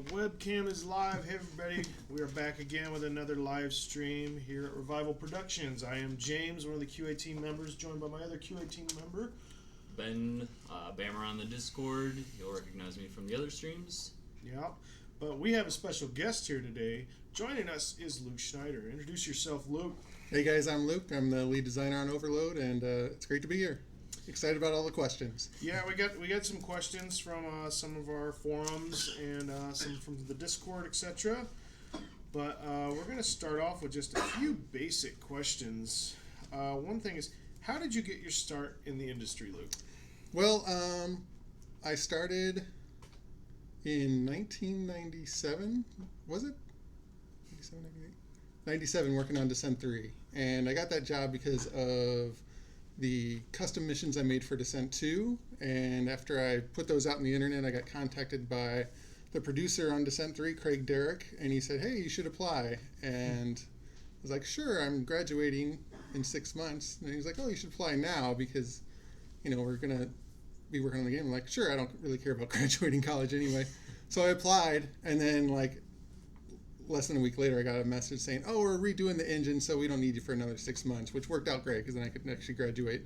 Webcam is live. Hey everybody, we are back again with another live stream here at Revival Productions. I am James, one of the QA team members, joined by my other QA team member, Ben, Bammer on the Discord. You'll recognize me from the other streams. Yeah, but we have a special guest here today. Joining us is Luke Schneider. Introduce yourself, Luke. Hey guys, I'm Luke. I'm the lead designer on Overload, and it's great to be here. Excited about all the questions. Yeah, we got some questions from some of our forums and some from the Discord, etc. But we're going to start off with just a few basic questions. One thing is, how did you get your start in the industry, Luke? Well, I started in 1997. Was it? 97, 98? 97, working on Descent 3. And I got that job because of the custom missions I made for Descent 2, and after I put those out on the internet, I got contacted by the producer on Descent 3, Craig Derrick, and he said, hey, you should apply. And I was like, sure, I'm graduating in 6 months. And he was like, oh, you should apply now because, you know, we're going to be working on the game. I'm like, sure, I don't really care about graduating college anyway. So I applied, and then like less than a week later, I got a message saying, oh, we're redoing the engine, so we don't need you for another 6 months, which worked out great because then I could actually graduate.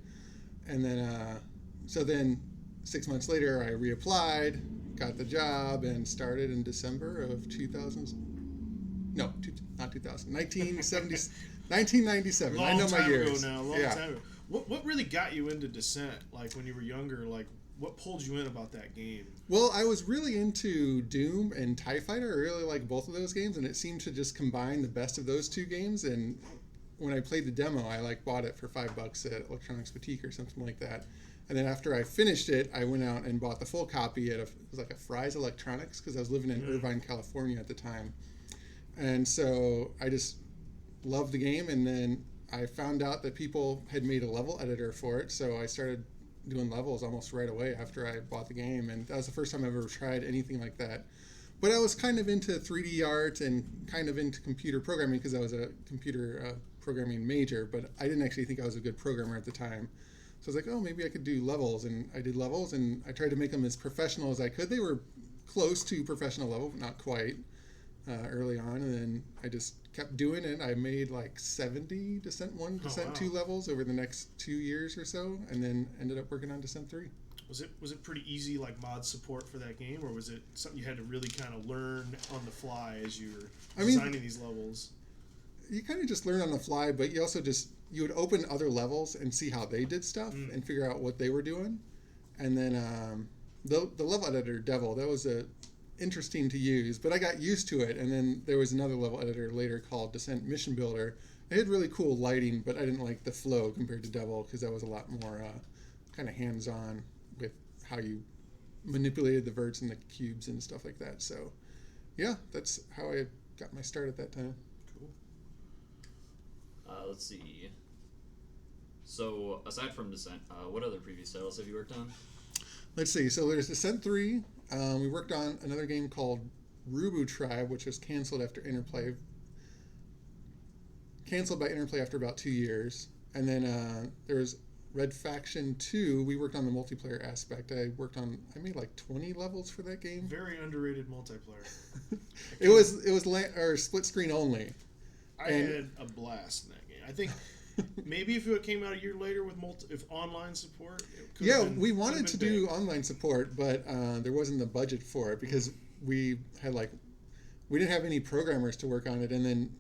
And then, so then 6 months later, I reapplied, got the job, and started in December of 2000. No, not 2000, 1997. Long I know my years. Long time ago. What really got you into Descent? Like when you were younger, like what pulled you in about that game? Well, I was really into Doom and TIE Fighter. I really like both of those games, and it seemed to just combine the best of those two games. And when I played the demo, I bought it for $5 at Electronics Boutique or something like that. And then after I finished it, I went out and bought the full copy at it was like a Fry's Electronics because I was living in Irvine, California at the time. And so I just loved the game, and then I found out that people had made a level editor for it, so I started doing levels almost right away after I bought the game, and that was the first time I ever tried anything like that. But I was kind of into 3D art and kind of into computer programming because I was a computer programming major, but I didn't actually think I was a good programmer at the time. So I was like, oh, maybe I could do levels, and I did levels, and I tried to make them as professional as I could. They were close to professional level, but not quite early on, and then I just kept doing it. I made like 70 Descent 1, Descent 2 levels over the next 2 years or so, and then ended up working on Descent 3. Was it pretty easy, like mod support for that game, or was it something you had to really kind of learn on the fly as you were designing these levels? You kind of just learn on the fly, but you also you would open other levels and see how they did stuff and figure out what they were doing. And then the level editor, Devil, that was interesting to use, but I got used to it. And then there was another level editor later called Descent Mission Builder. It had really cool lighting, but I didn't like the flow compared to Devil because that was a lot more kind of hands-on with how you manipulated the verts and the cubes and stuff like that. So yeah, that's how I got my start at that time. Cool. Let's see. So aside from Descent, what other previous titles have you worked on? Let's see. So there's Descent 3. We worked on another game called Rubu Tribe, which was canceled after Interplay. Canceled by Interplay after about 2 years. And then there was Red Faction 2. We worked on the multiplayer aspect. I made like 20 levels for that game. Very underrated multiplayer. It was split screen only. I had a blast in that game. I think maybe if it came out a year later with online support. We wanted to do online support, but there wasn't the budget for it because we didn't have any programmers to work on it, and then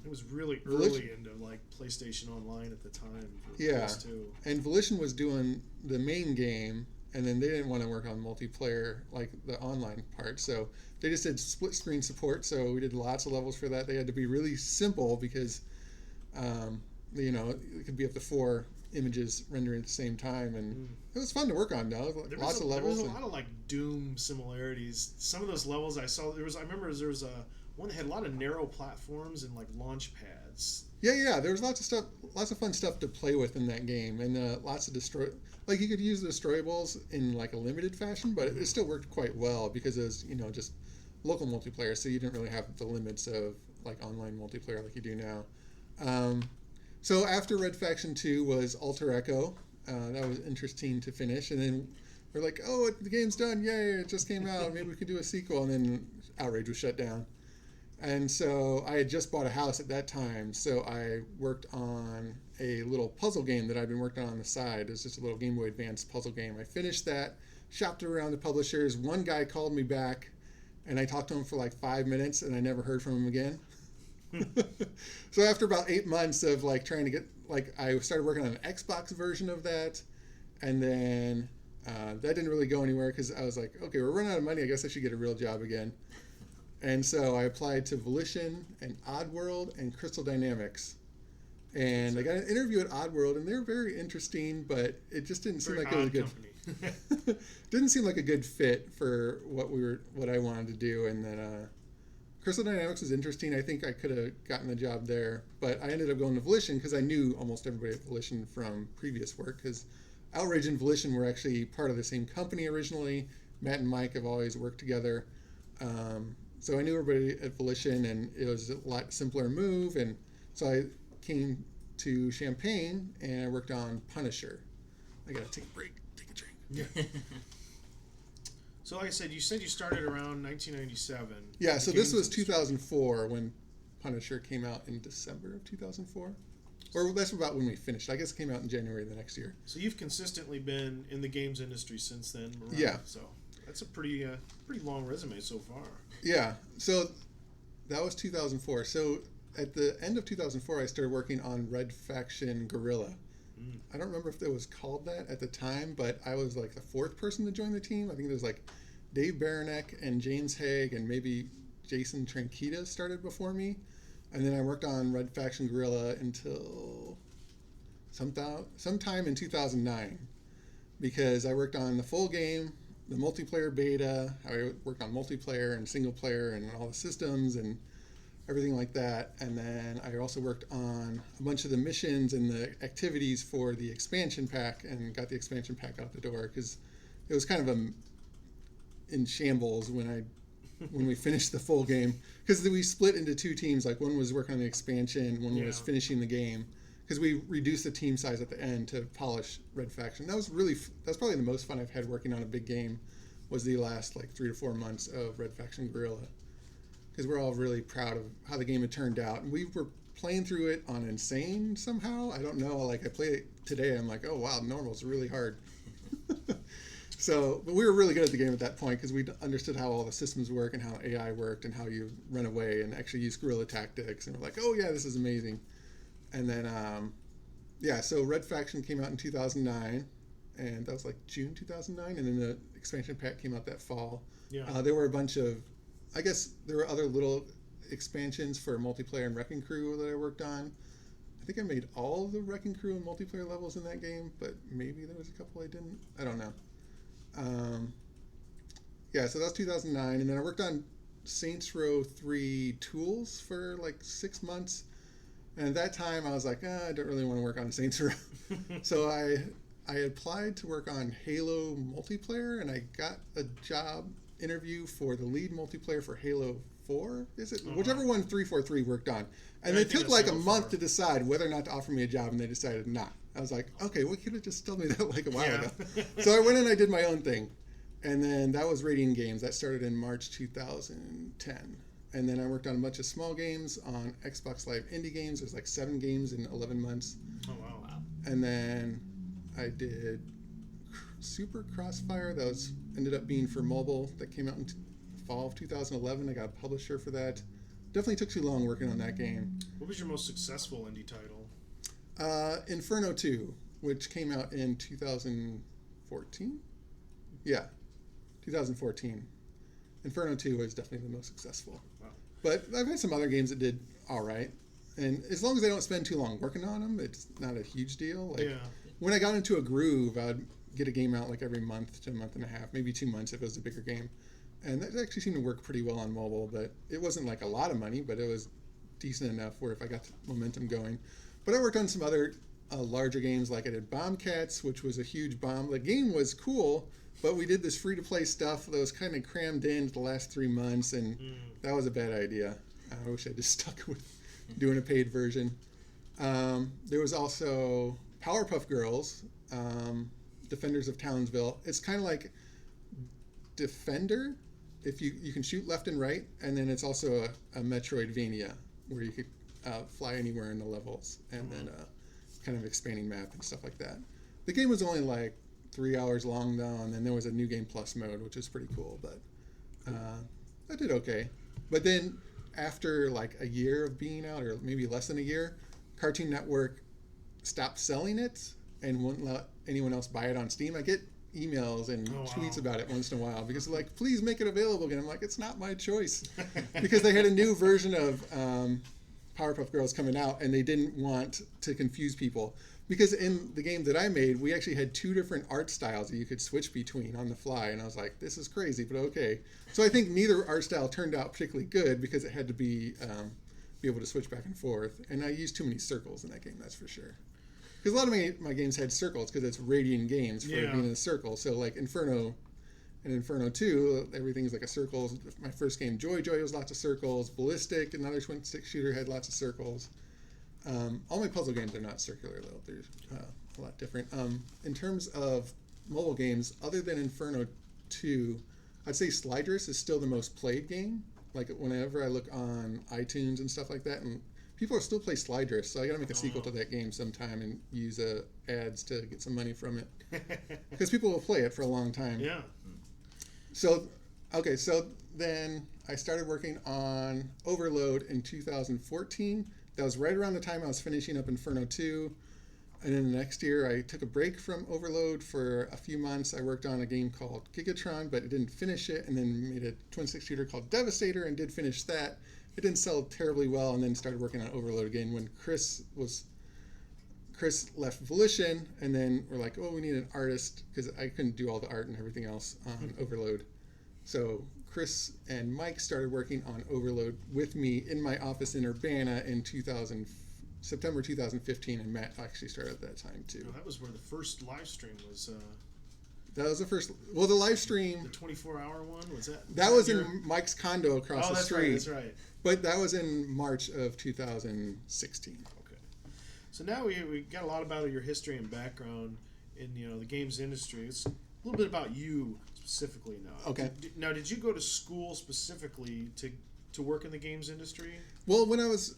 it was really early into like PlayStation Online at the time. PS2. And Volition was doing the main game, and then they didn't want to work on multiplayer like the online part, so they just did split screen support. So we did lots of levels for that. They had to be really simple because it could be up to 4 images rendering at the same time, and it was fun to work on. Lots of levels. There was a lot of like Doom similarities. Some of those levels I saw, I remember there was one that had a lot of narrow platforms and like launch pads. Yeah. There was lots of fun stuff to play with in that game, and lots of you could use the destroyables in like a limited fashion, but it still worked quite well because it was just local multiplayer, so you didn't really have the limits of like online multiplayer like you do now. So after Red Faction 2 was Alter Echo. That was interesting to finish. And then We're like, oh, the game's done, yay, it just came out, maybe we could do a sequel, and then Outrage was shut down. And so I had just bought a house at that time, so I worked on a little puzzle game that I'd been working on the side. It was just a little Game Boy Advance puzzle game. I finished that, shopped around the publishers. One guy called me back, and I talked to him for like 5 minutes, and I never heard from him again. So after about 8 months of like trying to get, like, I started working on an Xbox version of that, and then that didn't really go anywhere because I was like, okay, we're running out of money. I guess I should get a real job again. And so I applied to Volition and Oddworld and Crystal Dynamics. And I got an interview at Oddworld, and they're very interesting, but it just didn't seem like it was a good didn't seem like a good fit for what I wanted to do. And then Crystal Dynamics was interesting. I think I could have gotten the job there, but I ended up going to Volition because I knew almost everybody at Volition from previous work, because Outrage and Volition were actually part of the same company originally. Matt and Mike have always worked together. So I knew everybody at Volition, and it was a lot simpler move. And so I came to Champaign, and I worked on Punisher. I gotta take a break, take a drink. Yeah. So like I said you started around 1997. Yeah, so this was 2004 when Punisher came out in December of 2004. Or that's about when we finished. I guess it came out in January the next year. So you've consistently been in the games industry since then. Right? Yeah. So that's a pretty long resume so far. Yeah. So that was 2004. So at the end of 2004, I started working on Red Faction Guerrilla. I don't remember if it was called that at the time, but I was like the fourth person to join the team. I think there was like Dave Baranek and James Haig and maybe Jason Tranquita started before me. And then I worked on Red Faction Guerrilla until sometime in 2009, because I worked on the full game, the multiplayer beta. I worked on multiplayer and single player and all the systems and everything like that. And then I also worked on a bunch of the missions and the activities for the expansion pack, and got the expansion pack out the door because it was kind of in shambles when we finished the full game, because we split into two teams. Like, one was working on the expansion, one was finishing the game, because we reduced the team size at the end to polish Red Faction. That's probably the most fun I've had working on a big game, was the last like 3 to 4 months of Red Faction Guerrilla, because we're all really proud of how the game had turned out. And we were playing through it on Insane somehow. I don't know, like I played it today, I'm like, oh wow, normal's really hard. So, but we were really good at the game at that point, because we understood how all the systems work and how AI worked and how you run away and actually use guerrilla tactics. And we're like, oh yeah, this is amazing. And then, so Red Faction came out in 2009, and that was like June 2009. And then the expansion pack came out that fall. Yeah. There were a bunch of, I guess there were other little expansions for multiplayer and Wrecking Crew that I worked on. I think I made all of the Wrecking Crew and multiplayer levels in that game, but maybe there was a couple I didn't. I don't know. So that was 2009, and then I worked on Saints Row 3 tools for like 6 months, and at that time I was like, I don't really want to work on Saints Row. So I applied to work on Halo multiplayer, and I got a job interview for the lead multiplayer for Halo 4, is it? Whichever one 343 worked on. And they took like a month to decide whether or not to offer me a job, and they decided not. I was like, okay, well, you could have just told me that like a while ago. So I went and I did my own thing. And then that was Radiant Games. That started in March 2010. And then I worked on a bunch of small games on Xbox Live Indie Games. There's like 7 games in 11 months. Oh, wow. And then I did Super Crossfire. That ended up being for mobile. That came out in fall of 2011. I got a publisher for that. Definitely took too long working on that game. What was your most successful indie title? Inferno 2, which came out in 2014. Yeah, 2014. Inferno 2 was definitely the most successful. Wow. But I've had some other games that did all right. And as long as I don't spend too long working on them, it's not a huge deal. Like, when I got into a groove, I'd get a game out like every month to a month and a half, maybe 2 months if it was a bigger game. And that actually seemed to work pretty well on mobile, but it wasn't like a lot of money, but it was decent enough where if I got the momentum going. But I worked on some other larger games, like I did Bombcats, which was a huge bomb. The game was cool, but we did this free-to-play stuff that was kind of crammed in the last 3 months, and that was a bad idea. I wish I just stuck with doing a paid version. There was also Powerpuff Girls. Defenders of Townsville. It's kind of like Defender, if you can shoot left and right, and then it's also a Metroidvania where you could fly anywhere in the levels, and then kind of expanding map and stuff like that. The game was only like 3 hours long though, and then there was a New Game Plus mode, which is pretty cool, but I did okay. But then after like a year of being out, or maybe less than a year, Cartoon Network stopped selling it and wouldn't let anyone else buy it on Steam. I get emails and tweets about it once in a while because they're like, please make it available again. I'm like, it's not my choice. Because they had a new version of Powerpuff Girls coming out, and they didn't want to confuse people. Because in the game that I made, we actually had 2 different art styles that you could switch between on the fly. And I was like, this is crazy, but okay. So I think neither art style turned out particularly good because it had to be able to switch back and forth. And I used too many circles in that game, that's for sure. Because a lot of my games had circles because it's Radiant Games for being in a circle. So like Inferno and Inferno 2, everything's like a circle. My first game, Joy was lots of circles. Ballistic, another twin stick shooter, had lots of circles. All my puzzle games are not circular though. They're a lot different. In terms of mobile games, other than Inferno 2, I'd say Slidrus is still the most played game. Like whenever I look on iTunes and stuff like that, and people still play Slidrus, so I gotta make a sequel to that game sometime and use ads to get some money from it. Because people will play it for a long time. Yeah. So then I started working on Overload in 2014. That was right around the time I was finishing up Inferno 2. And then the next year I took a break from Overload for a few months. I worked on a game called Gigatron, but didn't finish it, and then made a twin stick shooter called Devastator and did finish that. It didn't sell terribly well, and then started working on Overload again when Chris left Volition, and then we're like, oh, we need an artist, because I couldn't do all the art and everything else on Overload. So Chris and Mike started working on Overload with me in my office in Urbana in September 2015, and Matt actually started at that time too. Oh, that was where the first live stream was. That was the first. Well, the live stream. The 24-hour one was that? That was in Mike's condo across the street. Right, that's right. But that was in March of 2016. Okay. So now we got a lot about your history and background in the games industry. It's a little bit about you specifically now. Okay. Now, did you go to school specifically to work in the games industry? Well, when I was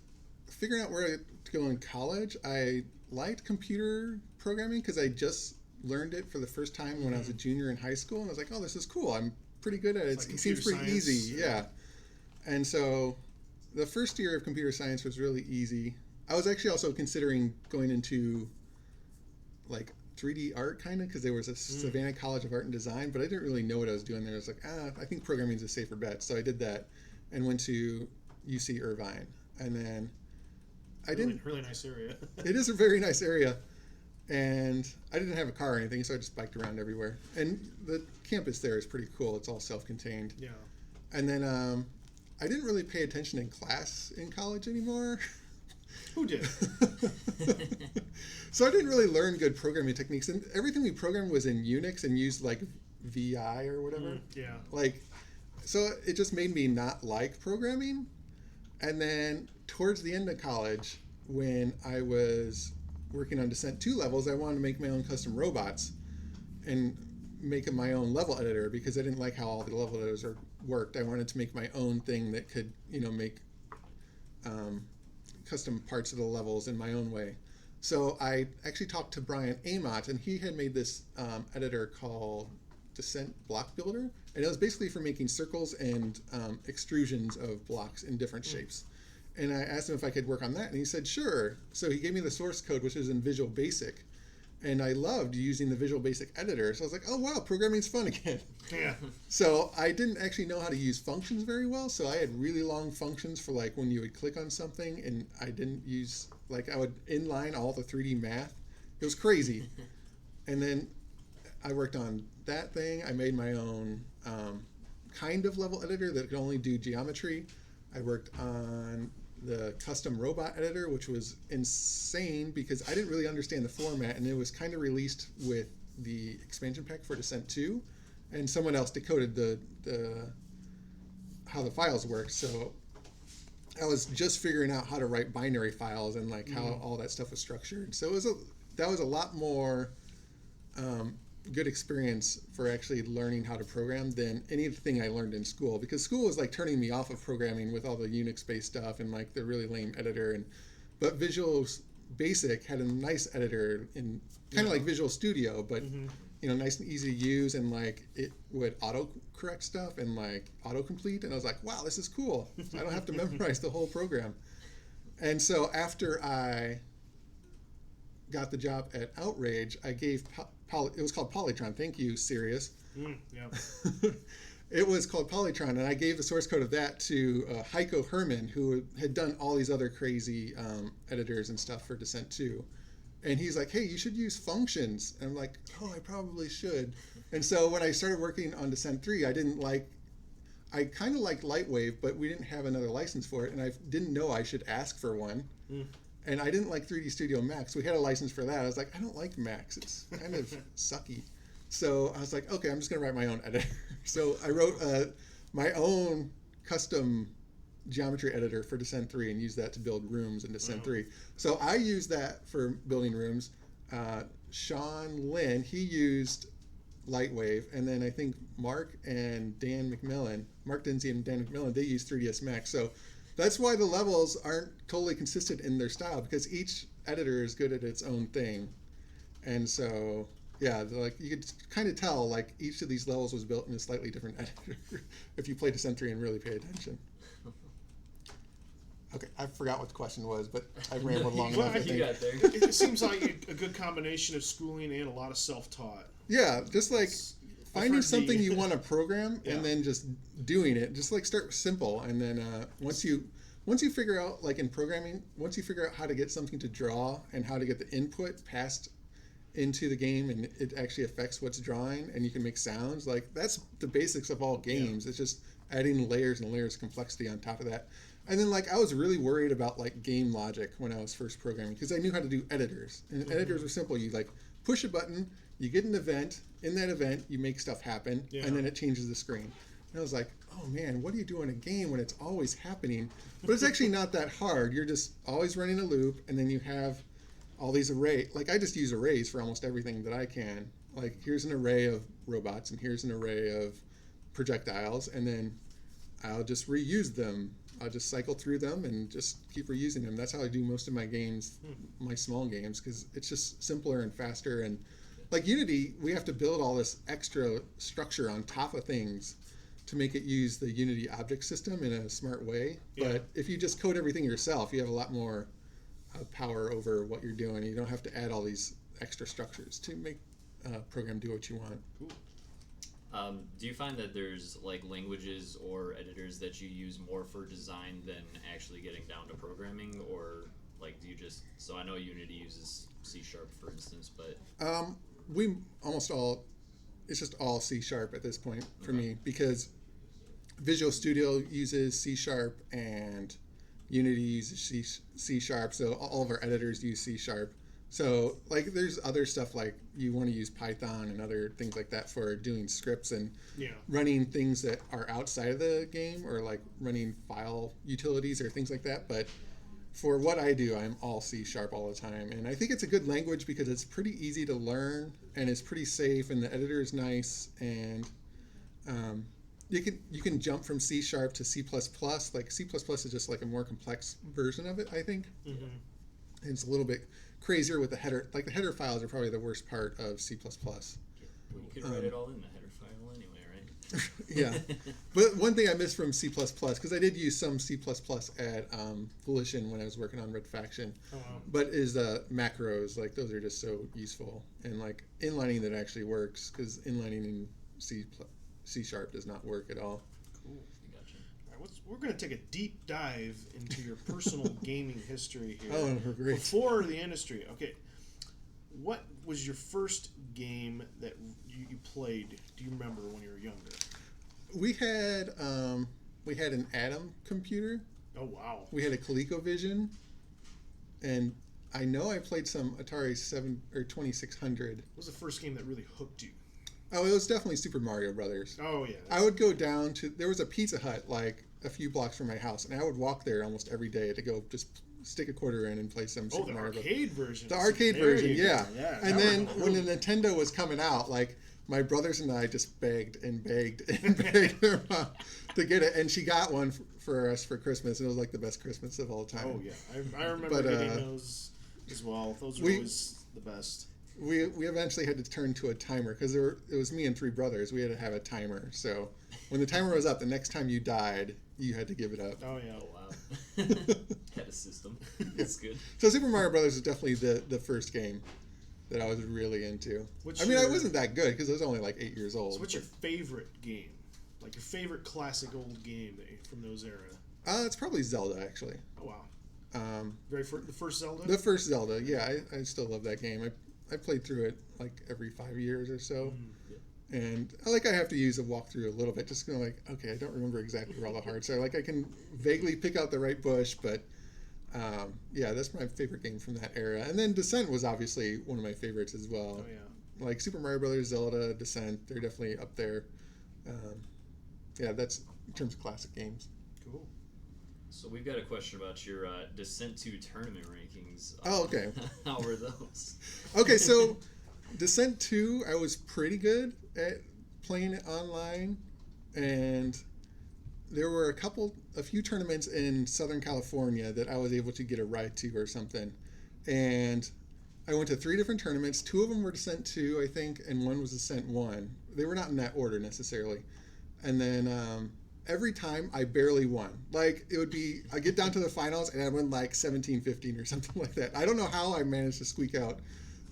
figuring out where to go in college, I liked computer programming because I just learned it for the first time when I was a junior in high school, and I was like, oh, this is cool. I'm pretty good at it. Like it seems pretty science, easy. Yeah. And so the first year of computer science was really easy. I was actually also considering going into like 3D art kind of, because there was a Savannah College of Art and Design, but I didn't really know what I was doing there. I was like, I think programming is a safer bet. So I did that and went to UC Irvine. And then Really nice area. It is a very nice area. And I didn't have a car or anything, so I just biked around everywhere. And the campus there is pretty cool. It's all self-contained. Yeah. And then I didn't really pay attention in class in college anymore. Who did? So I didn't really learn good programming techniques. And everything we programmed was in Unix and used like VI or whatever. Yeah. So it just made me not like programming. And then towards the end of college, when I was working on Descent 2 levels, I wanted to make my own custom robots and make my own level editor because I didn't like how all the level editors worked. I wanted to make my own thing that could, make custom parts of the levels in my own way. So I actually talked to Brian Amott, and he had made this editor called Descent Block Builder, and it was basically for making circles and extrusions of blocks in different shapes. And I asked him if I could work on that, and he said, sure. So he gave me the source code, which is in Visual Basic, and I loved using the Visual Basic editor. So I was like, oh, wow, programming's fun again. Yeah. So I didn't actually know how to use functions very well, so I had really long functions for like when you would click on something, and I didn't use, I would inline all the 3D math. It was crazy. And then I worked on that thing. I made my own kind of level editor that could only do geometry. I worked on the custom robot editor, which was insane because I didn't really understand the format, and it was kind of released with the expansion pack for Descent 2, and someone else decoded the how the files worked. So I was just figuring out how to write binary files and how all that stuff was structured. So that was a lot more good experience for actually learning how to program than anything I learned in school, because school was like turning me off of programming with all the Unix-based stuff and like the really lame editor. But Visual Basic had a nice editor in kind of like Visual Studio, but nice and easy to use, and like it would auto correct stuff and like autocomplete, and I was like, wow, this is cool. So I don't have to memorize the whole program. And so after I got the job at Outrage, I gave it was called Polytron. Thank you, Sirius. Yeah. It was called Polytron, and I gave the source code of that to Heiko Herman, who had done all these other crazy editors and stuff for Descent 2. And he's like, hey, you should use functions. And I'm like, oh, I probably should. And so when I started working on Descent 3, I kind of liked Lightwave, but we didn't have another license for it, and I didn't know I should ask for one. And I didn't like 3D Studio Max. We had a license for that. I was like, I don't like Max. It's kind of sucky. So I was like, okay, I'm just going to write my own editor. So I wrote my own custom geometry editor for Descent 3 and used that to build rooms in Descent 3. So I used that for building rooms. Sean Lynn, he used Lightwave. And then I think Mark Dinsey and Dan McMillan, they used 3ds Max. So that's why the levels aren't totally consistent in their style, because each editor is good at its own thing. And so, yeah, like you could kind of tell like each of these levels was built in a slightly different editor if you play Descent 3 and really pay attention. Okay, I forgot what the question was, but I rambled long enough. I think. You got there. It seems like a good combination of schooling and a lot of self-taught. Yeah, just like finding something you want to program Yeah. and then just doing it. Just like start simple, and then once you figure out, like in programming, once you figure out how to get something to draw and how to get the input passed into the game and it actually affects what's drawing and you can make sounds, like that's the basics of all games. It's just adding layers and layers of complexity on top of that. And then like I was really worried about like game logic when I was first programming, because I knew how to do editors, and editors were simple. You like push a button, you get an event, in that event you make stuff happen, and then it changes the screen. And I was like, oh man, what do you do in a game when it's always happening? But it's actually not that hard. You're just always running a loop, and then you have all these arrays. Like I just use arrays for almost everything that I can. Like here's an array of robots, and here's an array of projectiles, and then I'll just reuse them. I'll just cycle through them and just keep reusing them. That's how I do most of my games, my small games, because it's just simpler and faster. And like Unity, we have to build all this extra structure on top of things to make it use the Unity object system in a smart way. Yeah. But if you just code everything yourself, you have a lot more power over what you're doing. You don't have to add all these extra structures to make a program do what you want. Cool. Do you find that there's like languages or editors that you use more for design than actually getting down to programming, or like do you just? So I know Unity uses C#, for instance, but we almost all, it's just all C# at this point for me, because Visual Studio uses C# and Unity uses C#, so all of our editors use C#. So like there's other stuff like you want to use Python and other things like that for doing scripts and running things that are outside of the game, or like running file utilities or things like that. But for what I do, I'm all C# all the time. And I think it's a good language because it's pretty easy to learn and it's pretty safe, and the editor is nice, and you can jump from C# to C++. Like C++ is just like a more complex version of it, I think. Mm-hmm. And it's a little bit crazier with the header. Like the header files are probably the worst part of C++. well, you could write it all in the header file anyway, right? Yeah. But one thing I missed from C++, because I did use some C++ at Volition when I was working on Red Faction, but is macros. Like those are just so useful, and like inlining that actually works, because inlining in C# does not work at all. Cool. Gotcha. All right, we're going to take a deep dive into your personal gaming history here. Oh, great. Before the industry. Okay. What was your first game that you played? Do you remember when you were younger? We had an Atom computer. Oh, wow. We had a ColecoVision, and I know I played some Atari 2600. What was the first game that really hooked you? Oh, it was definitely Super Mario Brothers. Oh, yeah. I would go down to, there was a Pizza Hut like a few blocks from my house, and I would walk there almost every day to go just stick a quarter in and play some Oh, Super the Mario. arcade version. The arcade There version, you go. yeah. Yeah. And that then one- when the Nintendo was coming out, like my brothers and I just begged and begged and begged her mom to get it, and she got one for us for Christmas, and it was like the best Christmas of all time. Oh yeah, I remember But, getting those as well. Those were always the best. We eventually had to turn to a timer because it was me and 3 brothers. We had to have a timer. So when the timer was up, the next time you died, you had to give it up. Oh yeah. Oh wow. Had a system. That's good. So Super Mario Brothers is definitely the first game that I was really into. I mean, I wasn't that good because I was only like 8 years old. So what's your favorite game? Like your favorite classic old game from those era? It's probably Zelda, actually. Oh wow. The first Zelda. The first Zelda, yeah, I still love that game. I played through it like every 5 years or so. And I have to use a walkthrough a little bit, just going like, okay, I don't remember exactly where all the hearts are. Like I can vaguely pick out the right bush, but yeah, that's my favorite game from that era. And then Descent was obviously one of my favorites as well. Oh yeah. Like Super Mario Brothers, Zelda, Descent, they're definitely up there. Yeah, that's in terms of classic games. Cool. So we've got a question about your Descent 2 tournament rankings. Oh, okay. How were those? Okay, so Descent 2, I was pretty good at playing it online, and there were a few tournaments in Southern California that I was able to get a ride to or something, and I went to 3 different tournaments. 2 of them were Descent 2, I think, and 1 was Descent 1. They were not in that order necessarily. And then every time I barely won. Like it would be, I get down to the finals and I win like 17-15 or something like that. I don't know how I managed to squeak out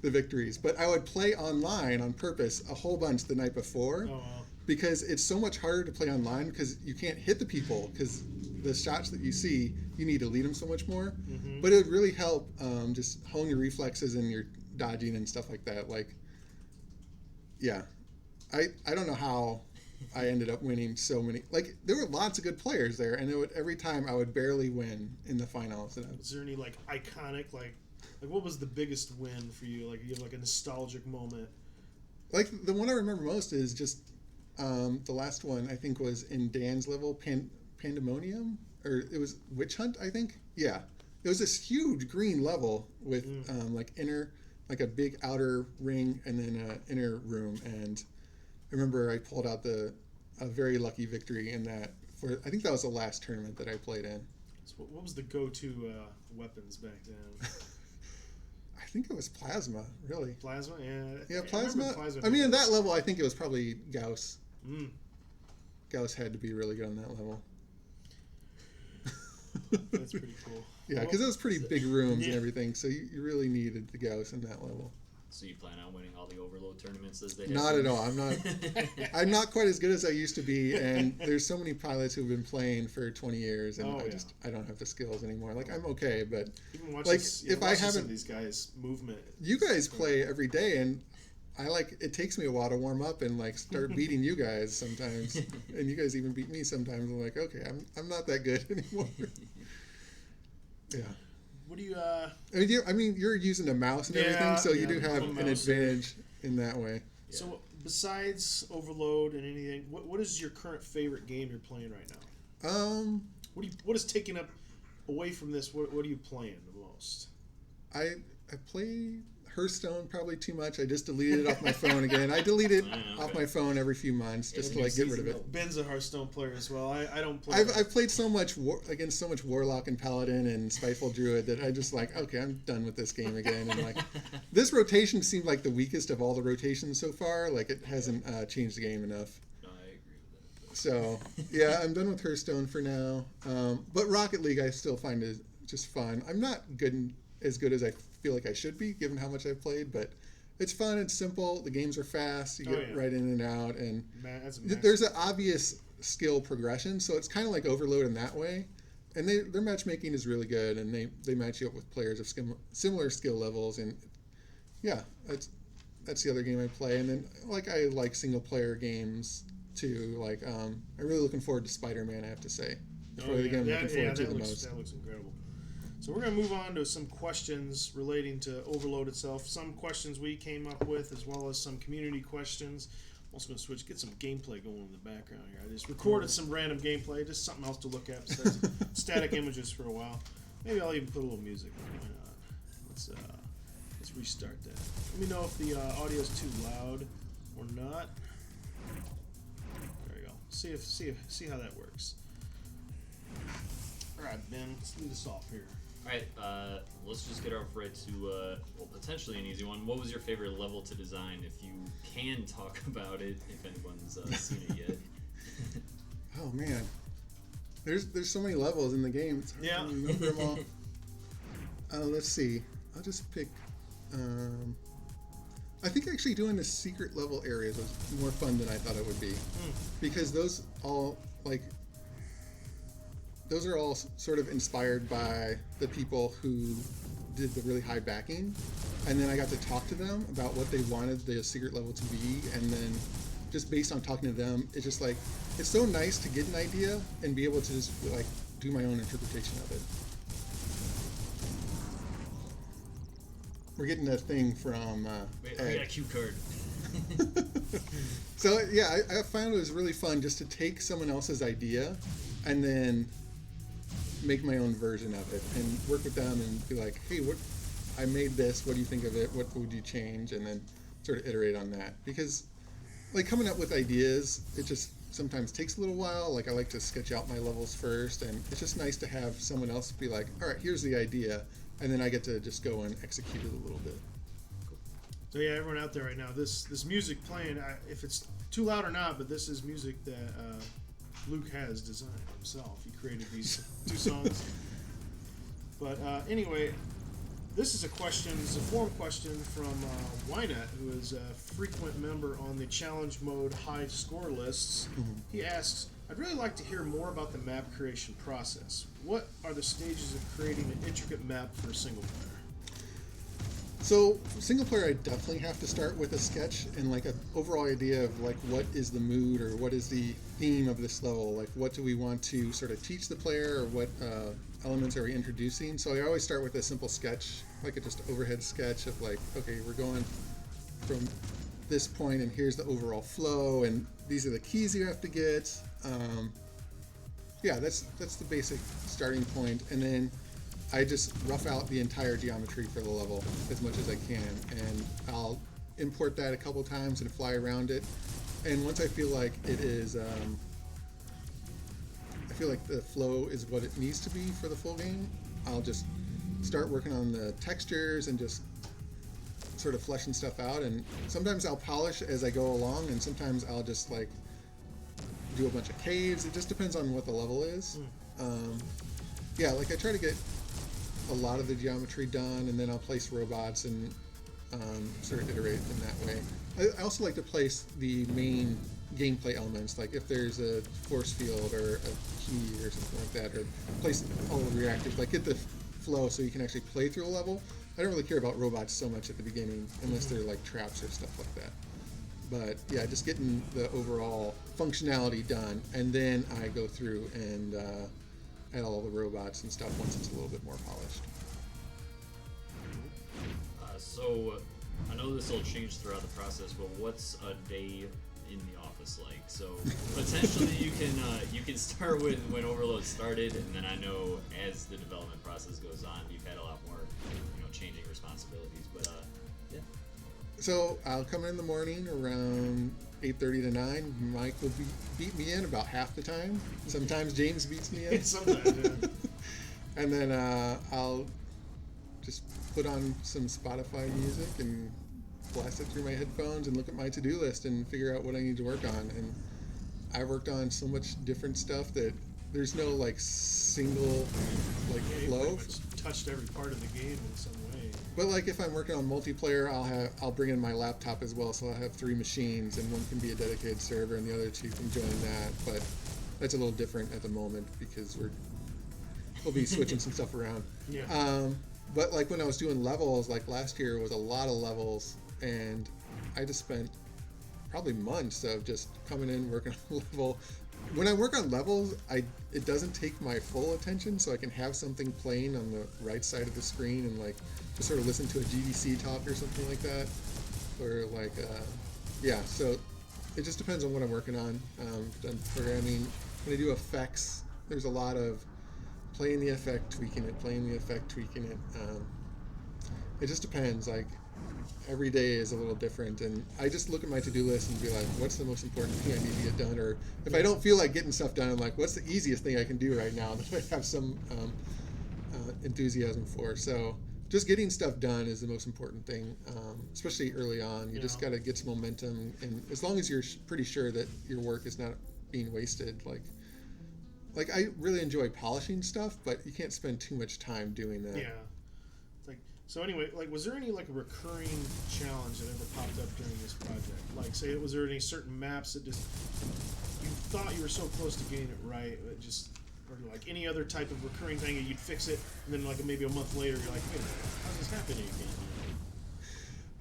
the victories, but I would play online on purpose a whole bunch the night before Oh wow. because it's so much harder to play online because you can't hit the people because the shots that you see, you need to lead them so much more. Mm-hmm. But it would really help just hone your reflexes and your dodging and stuff like that. Like, yeah, I don't know how I ended up winning so many. Like there were lots of good players there, and every time I would barely win in the finals. And Is there any like iconic like what was the biggest win for you? Like you have like a nostalgic moment. like the one I remember most is just the last one. I think was in Dan's level, Pandemonium, or it was Witch Hunt. I think, yeah, it was this huge green level with like a big outer ring and then an inner room, and I remember I pulled out a very lucky victory in that. I think that was the last tournament that I played in. So what was the go-to weapons back then? I think it was plasma, really. Plasma, yeah. Yeah, I remember plasma. I mean, at that level, I think it was probably Gauss. Mm. Gauss had to be really good on that level. That's pretty cool. Yeah, because it was pretty big rooms Yeah. and everything, so you really needed the Gauss in that level. So you plan on winning all the Overload tournaments as they have? Not at all. I'm not quite as good as I used to be, and there's so many pilots who've been playing for 20 years, and I don't have the skills anymore. Like I'm okay, but Even watch like this, if I watching some haven't, of these guys' movement. you guys play every day, and it takes me a while to warm up and like start beating you guys sometimes, and you guys even beat me sometimes. I'm like, okay, I'm not that good anymore. Yeah. What do you? I mean, you're using a mouse and everything, so you do have an advantage in that way. Yeah. So besides Overload and anything, what is your current favorite game you're playing right now? What is taking up away from this? What are you playing the most? I play Hearthstone probably too much. I just deleted it off my phone again. I delete it off my phone every few months just to like get rid of it. Ben's a Hearthstone player as well. I don't play. I've played so much against so much Warlock and Paladin and Spiteful Druid that I just like, okay, I'm done with this game again. And like, this rotation seemed like the weakest of all the rotations so far. Like it hasn't changed the game enough. No, I agree with that. So yeah, I'm done with Hearthstone for now. But Rocket League I still find is just fun. I'm not as good as I feel like I should be, given how much I've played, but it's fun. It's simple. The games are fast. You get right in and out, and there's an obvious skill progression. So it's kind of like Overload in that way. And their matchmaking is really good, and they match you up with players of similar skill levels. And yeah, that's the other game I play. And then I like single player games too. Like I'm really looking forward to Spider-Man. I have to say, probably the game I'm looking forward to the most. That looks incredible. So we're going to move on to some questions relating to Overload itself. Some questions we came up with, as well as some community questions. I'm also going to get some gameplay going in the background here. I just recorded some random gameplay, just something else to look at besides static images for a while. Maybe I'll even put a little music on. Why not? Let's restart that. Let me know if the audio is too loud or not. There we go. See how that works. All right, Ben, let's lead us off here. All right, let's just get off right to well, potentially an easy one. What was your favorite level to design, if you can talk about it, if anyone's seen it yet? Oh man, there's so many levels in the game. It's hard to remember them all. Let's see. I'll just pick. I think actually doing the secret level areas was more fun than I thought it would be, because those are all sort of inspired by the people who did the really high backing, and then I got to talk to them about what they wanted the secret level to be, and then just based on talking to them, it's just like, it's so nice to get an idea and be able to just like do my own interpretation of it. We're getting a thing from Wait, Ed. I got a cue card. So yeah, I found it was really fun just to take someone else's idea and then make my own version of it and work with them and be like, hey, I made this, what do you think of it, what would you change, and then sort of iterate on that. Because like coming up with ideas, it just sometimes takes a little while. Like I like to sketch out my levels first, and it's just nice to have someone else be like, all right, here's the idea, and then I get to just go and execute it a little bit. So yeah, everyone out there right now, this music playing, if it's too loud or not, but this is music that Luke has designed himself. He created these two songs. But anyway, this is a forum question from Wynet, who is a frequent member on the challenge mode high score lists. Mm-hmm. He asks, I'd really like to hear more about the map creation process. What are the stages of creating an intricate map for a single player? So single player, I definitely have to start with a sketch and like an overall idea of like what is the mood or what is the theme of this level. Like what do we want to sort of teach the player, or what elements are we introducing? So I always start with a simple sketch, like a just overhead sketch of like, okay, we're going from this point and here's the overall flow and these are the keys you have to get. Yeah, that's the basic starting point, and then I just rough out the entire geometry for the level as much as I can, and I'll import that a couple times and fly around it. And once I feel like it is, I feel like the flow is what it needs to be for the full game, I'll just start working on the textures and just sort of fleshing stuff out. And sometimes I'll polish as I go along, and sometimes I'll just like do a bunch of caves. It just depends on what the level is. Yeah, like I try to get a lot of the geometry done, and then I'll place robots and sort of iterate in that way. I also like to place the main gameplay elements, like if there's a force field or a key or something like that, or place all the reactors, like get the flow so you can actually play through a level. I don't really care about robots so much at the beginning, unless they're like traps or stuff like that. But yeah, just getting the overall functionality done, and then I go through and add all the robots and stuff once it's a little bit more polished. So I know this will change throughout the process, but what's a day in the office like? So potentially you can start with when Overload started, and then I know as the development process goes on, you've had a lot more, changing responsibilities. But yeah. So I'll come in the morning around 8:30 to 9. Mike will beat me in about half the time. Sometimes James beats me in. Sometimes, yeah. And then I'll just put on some Spotify music and blast it through my headphones and look at my to-do list and figure out what I need to work on. And I worked on so much different stuff that there's no like single like Yeah, you flow. pretty much touched every part of the game in some way. But like if I'm working on multiplayer, I'll bring in my laptop as well, so I'll have 3 machines, and one can be a dedicated server and the other 2 can join that. But that's a little different at the moment because we'll be switching some stuff around. Yeah. But like when I was doing levels, like last year was a lot of levels, and I just spent probably months of just coming in, working on a level. When I work on levels, it doesn't take my full attention, so I can have something playing on the right side of the screen and like just sort of listen to a GDC talk or something like that, or like yeah. So it just depends on what I'm working on. Done programming. When I do effects, there's a lot of playing the effect, tweaking it, playing the effect, tweaking it. It just depends. Like every day is a little different, and I just look at my to-do list and be like, what's the most important thing I need to get done? Or if I don't feel like getting stuff done, I'm like, what's the easiest thing I can do right now that I have some enthusiasm for? So just getting stuff done is the most important thing, especially early on. You just got to get some momentum, and as long as you're pretty sure that your work is not being wasted, like I really enjoy polishing stuff, but you can't spend too much time doing that. Yeah. So anyway, like, was there any like a recurring challenge that ever popped up during this project? Like, say, was there any certain maps that just you thought you were so close to getting it right, it just, or like any other type of recurring thing, and you'd fix it, and then like maybe a month later, you're like, wait a minute, how's this happening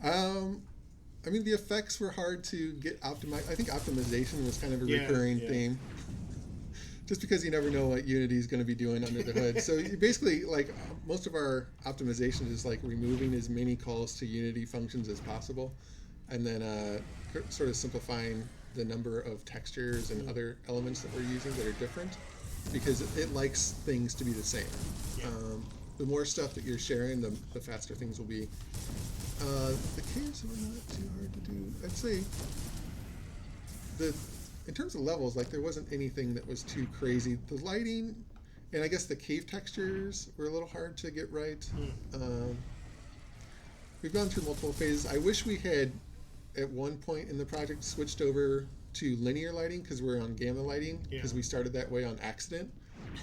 again? I mean, the effects were hard to get optimized. I think optimization was kind of a recurring theme. Just because you never know what Unity is going to be doing under the hood. So you basically, like, most of our optimization is like removing as many calls to Unity functions as possible, and then sort of simplifying the number of textures and other elements that we're using that are different, because it likes things to be the same. Yeah. The more stuff that you're sharing, the faster things will be. The caves were not too hard to do. I'd say in terms of levels, like, there wasn't anything that was too crazy. The lighting, and I guess the cave textures were a little hard to get right. We've gone through multiple phases. I wish we had, at one point in the project, switched over to linear lighting, because we're on gamma lighting, because we started that way on accident.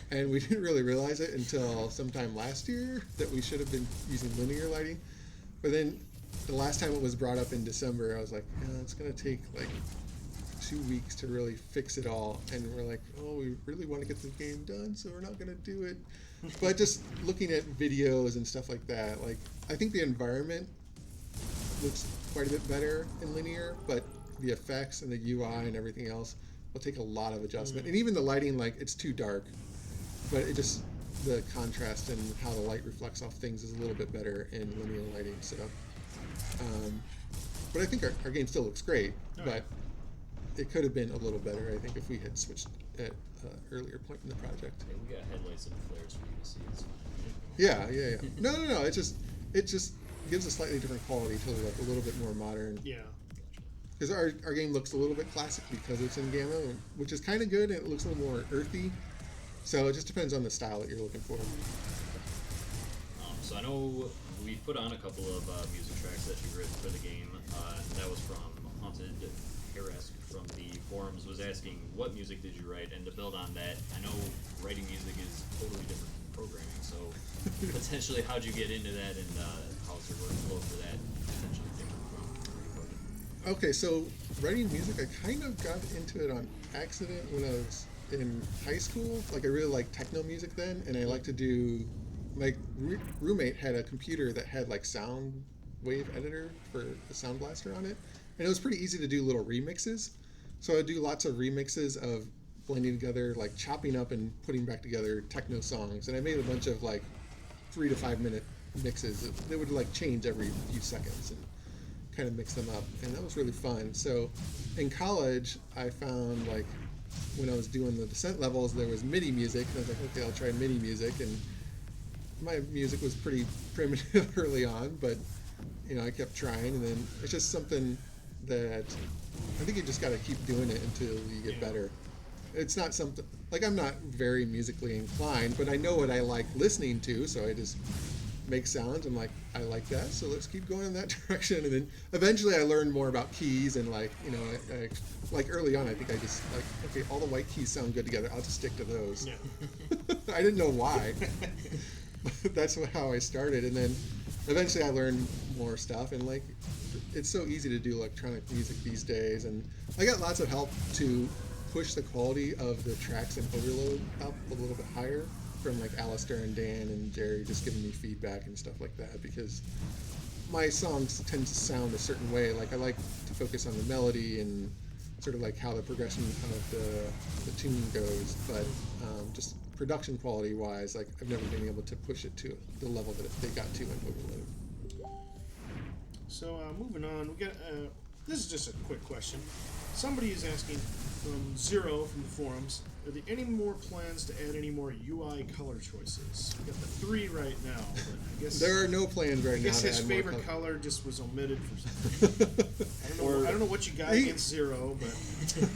And we didn't really realize it until sometime last year that we should have been using linear lighting. But then the last time it was brought up in December, I was like, it's going to take like 2 weeks to really fix it all, and we're like, we really want to get the game done, so we're not going to do it. But just looking at videos and stuff like that, like, I think the environment looks quite a bit better in linear, but the effects and the UI and everything else will take a lot of adjustment. And even the lighting, like, it's too dark, but it just, the contrast and how the light reflects off things is a little bit better in linear lighting. So but I think our game still looks great, but it could have been a little better, I think, if we had switched at an earlier point in the project. Yeah, we got headlights and flares for you to see. It's fine. Yeah. No. It just gives a slightly different quality to like a little bit more modern. Yeah. Because our game looks a little bit classic because it's in gamma, which is kind of good, and it looks a little more earthy. So it just depends on the style that you're looking for. So I know we put on a couple of music tracks that you've written for the game. And that was from Haunted Harass from the forums, was asking what music did you write, and to build on that, I know writing music is totally different from programming, so potentially how'd you get into that, and how's your workflow for that potentially different from recording? Okay, so writing music, I kind of got into it on accident when I was in high school. Like, I really liked techno music then, and I liked to do, my roommate had a computer that had like sound wave editor for the Sound Blaster on it, and it was pretty easy to do little remixes. So I'd do lots of remixes of blending together, like chopping up and putting back together techno songs, and I made a bunch of like 3 to 5 minute mixes. They would like change every few seconds and kind of mix them up, and that was really fun. So in college, I found, like, when I was doing the descent levels, there was MIDI music, and I was like, okay, I'll try MIDI music, and my music was pretty primitive early on, but I kept trying, and then it's just something that I think you just got to keep doing it until you get better. It's not something, like, I'm not very musically inclined, but I know what I like listening to, so I just make sounds. I'm like, I like that, so let's keep going in that direction. And then eventually I learned more about keys, and like, like early on, I think I just like, okay, all the white keys sound good together, I'll just stick to those. Yeah. I didn't know why. But that's how I started, and then eventually I learned more stuff, and like, it's so easy to do electronic music these days, and I got lots of help to push the quality of the tracks and overload up a little bit higher from like Alistair and Dan and Jerry, just giving me feedback and stuff like that, because my songs tend to sound a certain way. Like, I like to focus on the melody and sort of like how the progression of the tune goes, but just production quality wise, like, I've never been able to push it to the level that they got to in overload. So moving on, we got This is just a quick question. Somebody is asking from Zero from the forums, are there any more plans to add any more UI color choices? We got the 3 right now, but I guess There are no plans right I now. guess to his add more favorite color just was omitted for something. I don't know what you got against Zero, but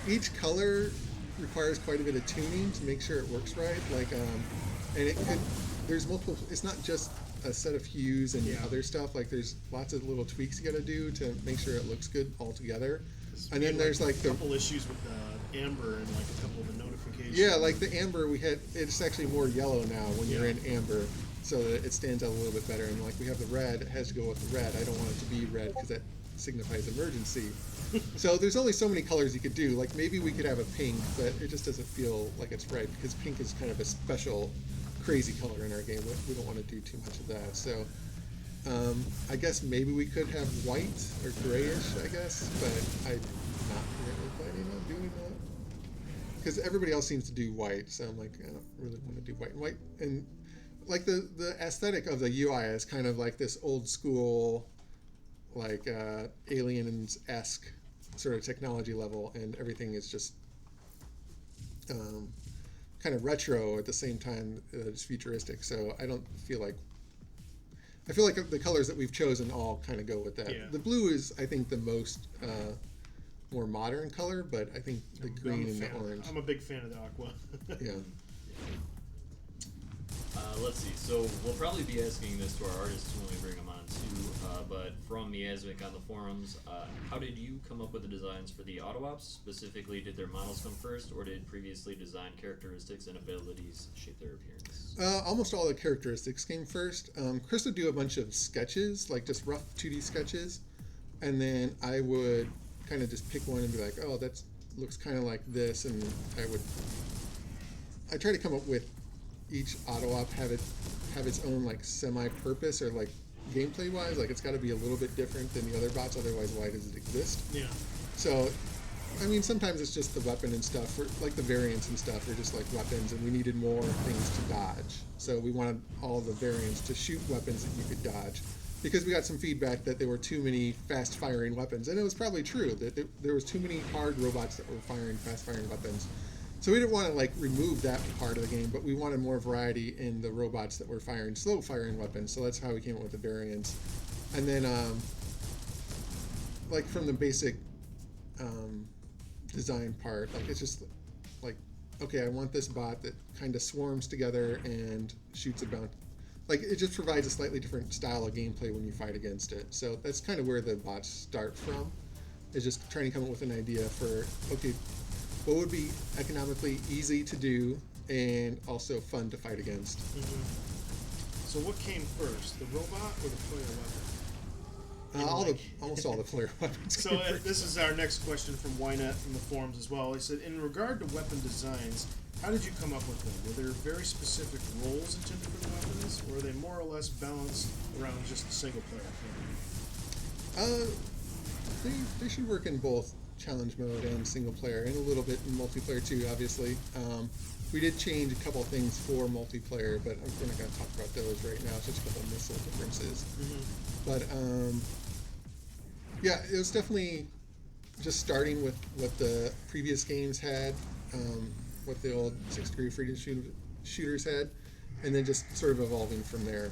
Each color requires quite a bit of tuning to make sure it works right. And it could. There's multiple. It's not just a set of hues and other stuff. Like there's lots of little tweaks you got to do to make sure it looks good all together. And then there's a couple issues with the amber and like a couple of the notifications. Yeah, like the amber we had. It's actually more yellow now when you're in amber, so that it stands out a little bit better. And like we have the red, it has to go with the red. I don't want it to be red because that signifies emergency. So there's only so many colors you could do. Like maybe we could have a pink, but it just doesn't feel like it's right because pink is kind of a special, crazy color in our game. We don't want to do too much of that. So I guess maybe we could have white or grayish, I guess, but I'm not really planning on doing that. Because everybody else seems to do white, so I'm like, I don't really want to do white. And like the aesthetic of the UI is kind of like this old school, like Aliens-esque sort of technology level, and everything is just kind of retro at the same time it's futuristic. So I don't feel like. I feel like the colors that we've chosen all kind of go with that. Yeah. The blue is, I think, the most more modern color, but I think the green and the orange. I'm a big fan of the aqua. Yeah. Let's see. So we'll probably be asking this to our artists when we bring them on too. But from Miasmic on the forums, how did you come up with the designs for the auto ops? Specifically, did their models come first, or did previously designed characteristics and abilities shape their appearance? Almost all the characteristics came first. Chris would do a bunch of sketches, like just rough 2D sketches, and then I would kind of just pick one and be like, oh, that looks kind of like this, and I try to come up with each auto op have its own like semi-purpose or like gameplay wise, like it's got to be a little bit different than the other bots, otherwise why does it exist? Yeah. So I mean, sometimes it's just the weapon and stuff, or like the variants and stuff are just like weapons, and we needed more things to dodge. So we wanted all the variants to shoot weapons that you could dodge, because we got some feedback that there were too many fast-firing weapons, and it was probably true that there was too many hard robots that were firing fast-firing weapons. So we didn't want to like remove that part of the game, but we wanted more variety in the robots that were firing slow-firing weapons. So that's how we came up with the variants, and then like from the basic design part, like it's just like, okay, I want this bot that kind of swarms together and shoots a bounty. Like it just provides a slightly different style of gameplay when you fight against it. So that's kind of where the bots start from, is just trying to come up with an idea for, okay, what would be economically easy to do and also fun to fight against. Mm-hmm. So what came first, the robot or the player weapon? Almost all the player weapons. So this is our next question from Ynet from the forums as well. He said, in regard to weapon designs, how did you come up with them? Were there very specific roles intended for the weapons, or are they more or less balanced around just the single player? They should work in both challenge mode and single player, and a little bit in multiplayer too, obviously. We did change a couple things for multiplayer, but we're not going to talk about those right now. It's just a couple missile differences. Mm-hmm. But yeah, it was definitely just starting with what the previous games had, what the old 6th degree freedom shooters had, and then just sort of evolving from there.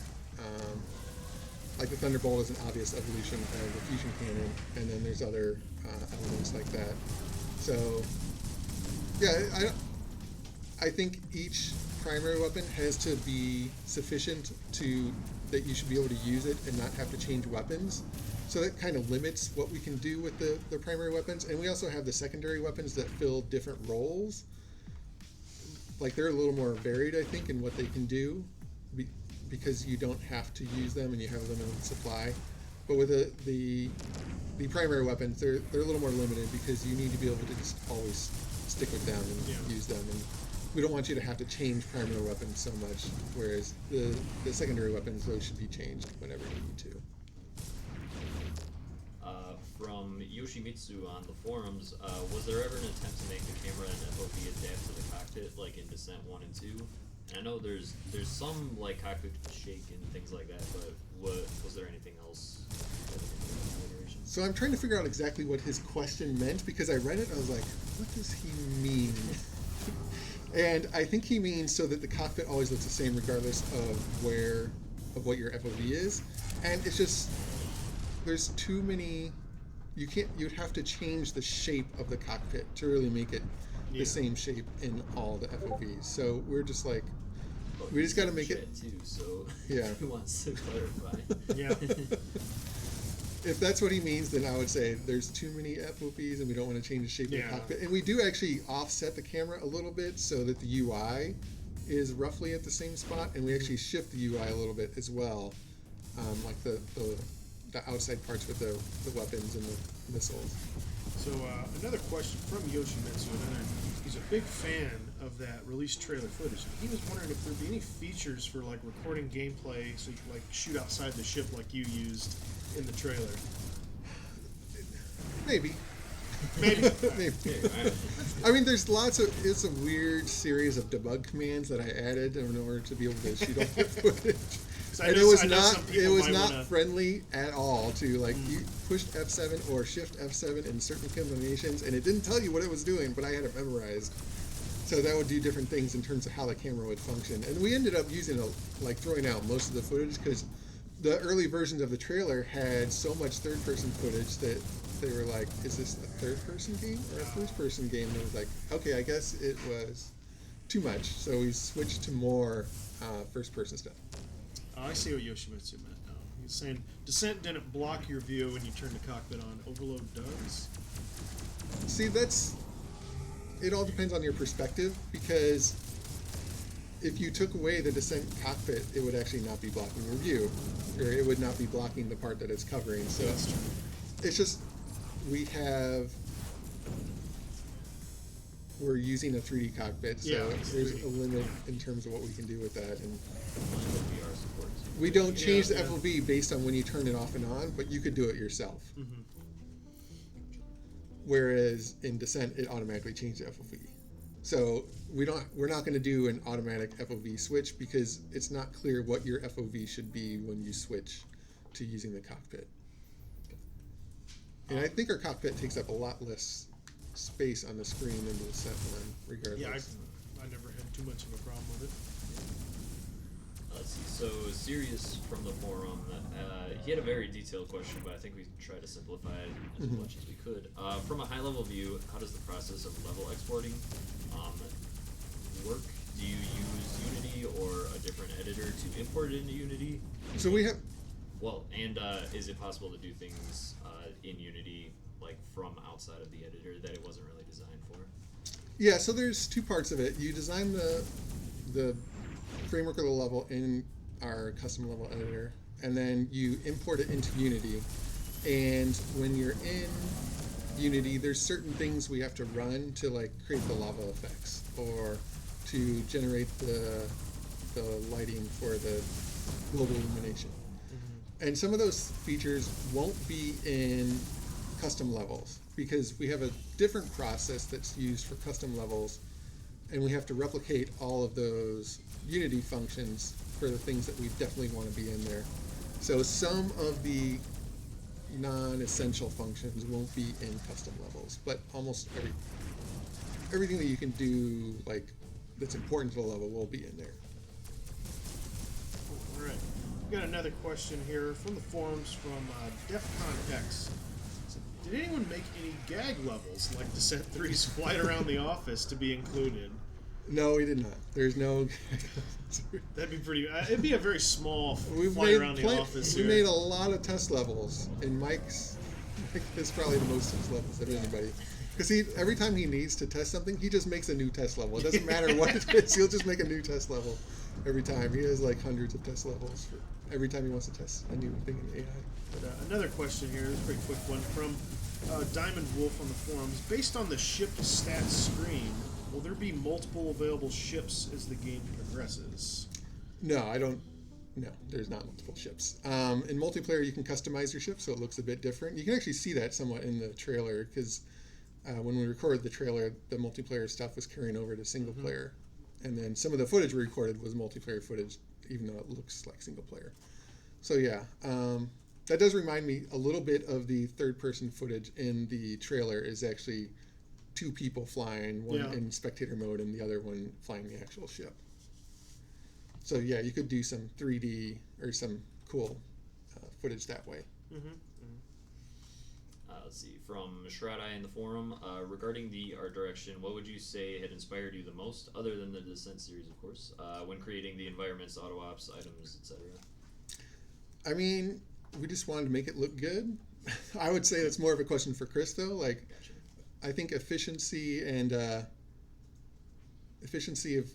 Like the Thunderbolt is an obvious evolution of the fusion cannon, and then there's other elements like that. So yeah, I think each primary weapon has to be sufficient that you should be able to use it and not have to change weapons. So that kind of limits what we can do with the primary weapons. And we also have the secondary weapons that fill different roles. Like they're a little more varied, I think, in what they can do, because you don't have to use them and you have a limited supply. But with the primary weapons, they're a little more limited, because you need to be able to just always stick with them and use them. And we don't want you to have to change primary weapons so much, whereas the secondary weapons, those should be changed whenever you need to. From Yoshimitsu on the forums, was there ever an attempt to make the camera and FOV adapt to the cockpit, like in Descent 1 and 2? And I know there's some like cockpit shake and things like that, but was there anything else? So I'm trying to figure out exactly what his question meant, because I read it and I was like, what does he mean? And I think he means so that the cockpit always looks the same regardless of what your FOV is. And it's just, there's too many, you'd have to change the shape of the cockpit to really make it the same shape in all the FOVs. So we're just like, we just got to make it too. So yeah. He wants to clarify. Yeah. If that's what he means, then I would say there's too many FOVs and we don't want to change the shape of the cockpit. And we do actually offset the camera a little bit so that the UI is roughly at the same spot, and we actually shift the UI a little bit as well, like the outside parts with the weapons and the missiles. So another question from Yoshimitsu, and he's a big fan of that release trailer footage. He was wondering if there'd be any features for like recording gameplay so you could like shoot outside the ship like you used in the trailer. Maybe. Maybe. I mean, there's it's a weird series of debug commands that I added in order to be able to shoot all the footage. And it was not friendly at all to like you pushed F7 or Shift F7 in certain combinations, and it didn't tell you what it was doing, but I had it memorized. So that would do different things in terms of how the camera would function. And we ended up throwing out most of the footage because the early versions of the trailer had so much third-person footage that they were like, is this a third-person game or a first-person game? And it was like, okay, I guess it was too much. So we switched to more first-person stuff. Oh, I see what Yoshimitsu meant now. He's saying Descent didn't block your view when you turned the cockpit on. Overload does? See, it all depends on your perspective, because if you took away the Descent cockpit, it would actually not be blocking your view, or it would not be blocking the part that it's covering. So it's just, we're using a 3D cockpit, so there's a limit in terms of what we can do with that. And we don't change the FOV based on when you turn it off and on, but you could do it yourself. Mm-hmm. Whereas in Descent, it automatically changed the FOV. So we're not going to do an automatic FOV switch because it's not clear what your FOV should be when you switch to using the cockpit. And I think our cockpit takes up a lot less space on the screen than the Descent one, regardless. Yeah, I never had too much of a problem with it. Let's see. So Sirius from the forum, he had a very detailed question, but I think we tried to simplify it as much as we could. From a high-level view, how does the process of level exporting work? Do you use Unity or a different editor to import it into Unity? So we have... Well, and is it possible to do things in Unity like from outside of the editor that it wasn't really designed for? Yeah, so there's two parts of it. You design the framework of the level in our custom level editor, and then you import it into Unity. And when you're in Unity, there's certain things we have to run to like create the lava effects or to generate the lighting for the global illumination. And some of those features won't be in custom levels because we have a different process that's used for custom levels, and we have to replicate all of those Unity functions for the things that we definitely want to be in there. So some of the non-essential functions won't be in custom levels, but almost everything that you can do like that's important to the level will be in there. All right. We got another question here from the forums from DEFCON X. So, did anyone make any gag levels like Descent 3's Flight Around the Office to be included? No, we did not. There's no... That'd be pretty... It'd be a very small Flight Around the Office here. We made a lot of test levels, and Mike is probably the most test levels of anybody. Because every time he needs to test something, he just makes a new test level. It doesn't matter what it is. He'll just make a new test level every time. He has like hundreds of test levels for every time he wants to test a new thing in AI. But, another question here, this is a pretty quick one, from Diamond Wolf on the forums. Based on the ship stats screen, will there be multiple available ships as the game progresses? No, there's not multiple ships. In multiplayer, you can customize your ship so it looks a bit different. You can actually see that somewhat in the trailer because when we recorded the trailer, the multiplayer stuff was carrying over to single player. And then some of the footage we recorded was multiplayer footage, even though it looks like single player. So yeah, That does remind me a little bit of the third-person footage in the trailer is actually two people flying, one in spectator mode and the other one flying the actual ship. So yeah, you could do some 3D or some cool footage that way. Let's see, from Shroud-Eye in the forum, regarding the art direction, what would you say had inspired you the most, other than the Descent series, of course, when creating the environments, auto ops, items, etc.? I mean, we just wanted to make it look good. I would say that's more of a question for Chris, though. Like, Gotcha. I think efficiency and efficiency of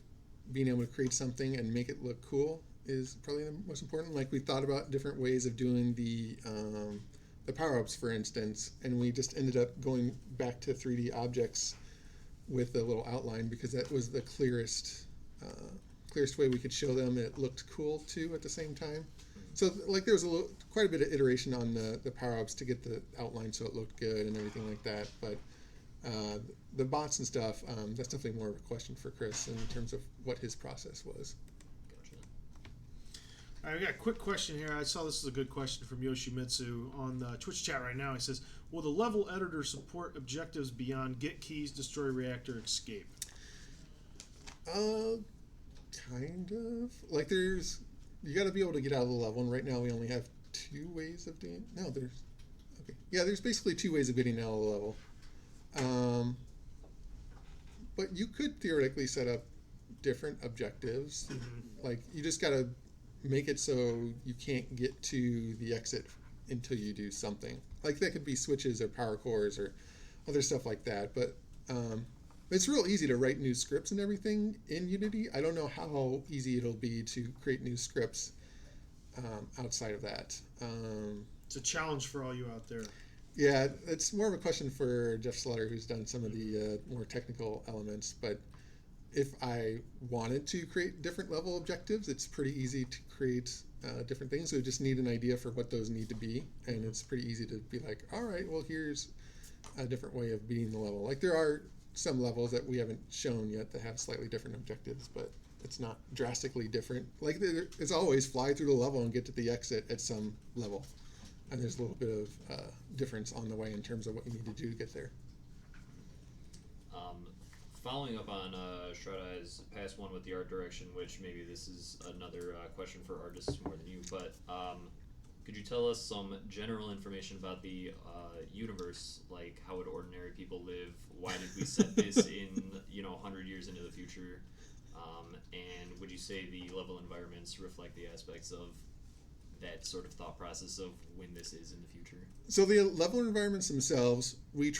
being able to create something and make it look cool is probably the most important. Like, we thought about different ways of doing the power-ups, for instance, and we just ended up going back to 3D objects with a little outline because that was the clearest way we could show them. It looked cool too at the same time. So like there was quite a bit of iteration on the power-ups to get the outline so it looked good and everything like that. But the bots and stuff, that's definitely more of a question for Chris in terms of what his process was. All right, we got a quick question here. I saw this is a good question from Yoshimitsu on the Twitch chat right now. He says, will the level editor support objectives beyond get keys, destroy reactor, escape? Kind of. Like you got to be able to get out of the level, and right now we only have two ways of doing it. No, there's basically two ways of getting out of the level. But you could theoretically set up different objectives. Like you just got to make it so you can't get to the exit until you do something. Like that could be switches or power cores or other stuff like that. But it's real easy to write new scripts and everything in Unity. I don't know how easy it'll be to create new scripts outside of that. It's a challenge for all you out there. Yeah, it's more of a question for Jeff Slutter, who's done some of the more technical elements. But if I wanted to create different level objectives, it's pretty easy to create different things. So we just need an idea for what those need to be. And it's pretty easy to be like, all right, well, here's a different way of beating the level. Like there are some levels that we haven't shown yet that have slightly different objectives, but it's not drastically different. Like it's always fly through the level and get to the exit at some level. And there's a little bit of difference on the way in terms of what you need to do to get there. Following up on Shroud-Eye's past one with the art direction, which maybe this is another question for artists more than you, but could you tell us some general information about the universe, like how would ordinary people live? Why did we set this in 100 years into the future? And would you say the level environments reflect the aspects of that sort of thought process of when this is in the future? So the level environments themselves, we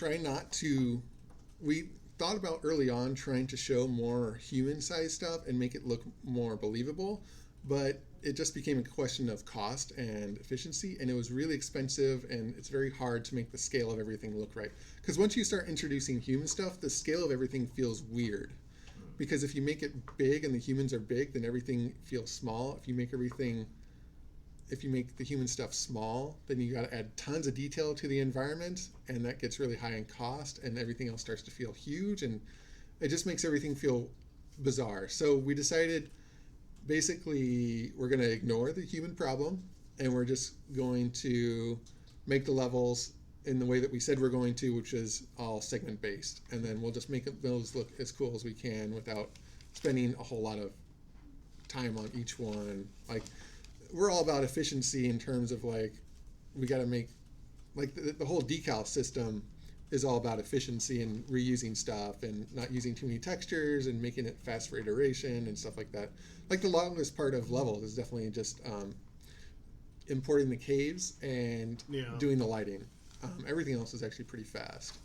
thought about early on trying to show more human-sized stuff and make it look more believable, but it just became a question of cost and efficiency, and it was really expensive, and it's very hard to make the scale of everything look right. Because once you start introducing human stuff, the scale of everything feels weird. Because if you make it big and the humans are big, then everything feels small. If you make the human stuff small, then you got to add tons of detail to the environment, and that gets really high in cost, and everything else starts to feel huge, and it just makes everything feel bizarre. So we decided basically we're going to ignore the human problem, and we're just going to make the levels in the way that we said we're going to, which is all segment based, and then we'll just make those look as cool as we can without spending a whole lot of time on each one. Like, we're all about efficiency in terms of like we got to make like the whole decal system is all about efficiency and reusing stuff and not using too many textures and making it fast for iteration and stuff like that. Like the longest part of levels is definitely just importing the caves and doing the lighting. Everything else is actually pretty fast.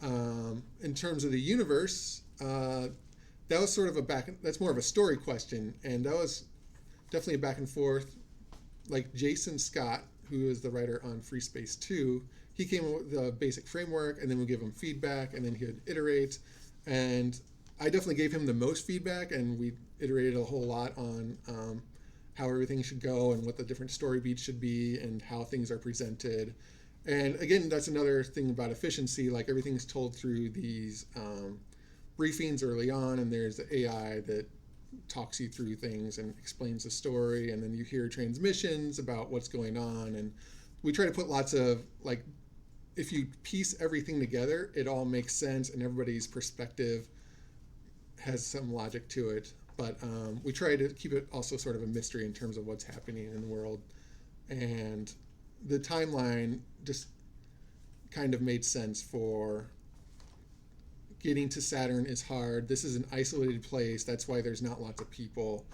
In terms of the universe, that was sort of that's more of a story question, and that was definitely a back and forth. Like Jason Scott, who is the writer on Free Space 2, he came up with the basic framework, and then we give him feedback, and then he would iterate. And I definitely gave him the most feedback, and we iterated a whole lot on how everything should go and what the different story beats should be and how things are presented. And again, that's another thing about efficiency. Like everything's told through these briefings early on, and there's the AI that talks you through things and explains the story, and then you hear transmissions about what's going on, and we try to put lots of like, if you piece everything together, it all makes sense and everybody's perspective has some logic to it. But we try to keep it also sort of a mystery in terms of what's happening in the world. And the timeline just kind of made sense for getting to Saturn is hard. This is an isolated place. That's why there's not lots of people.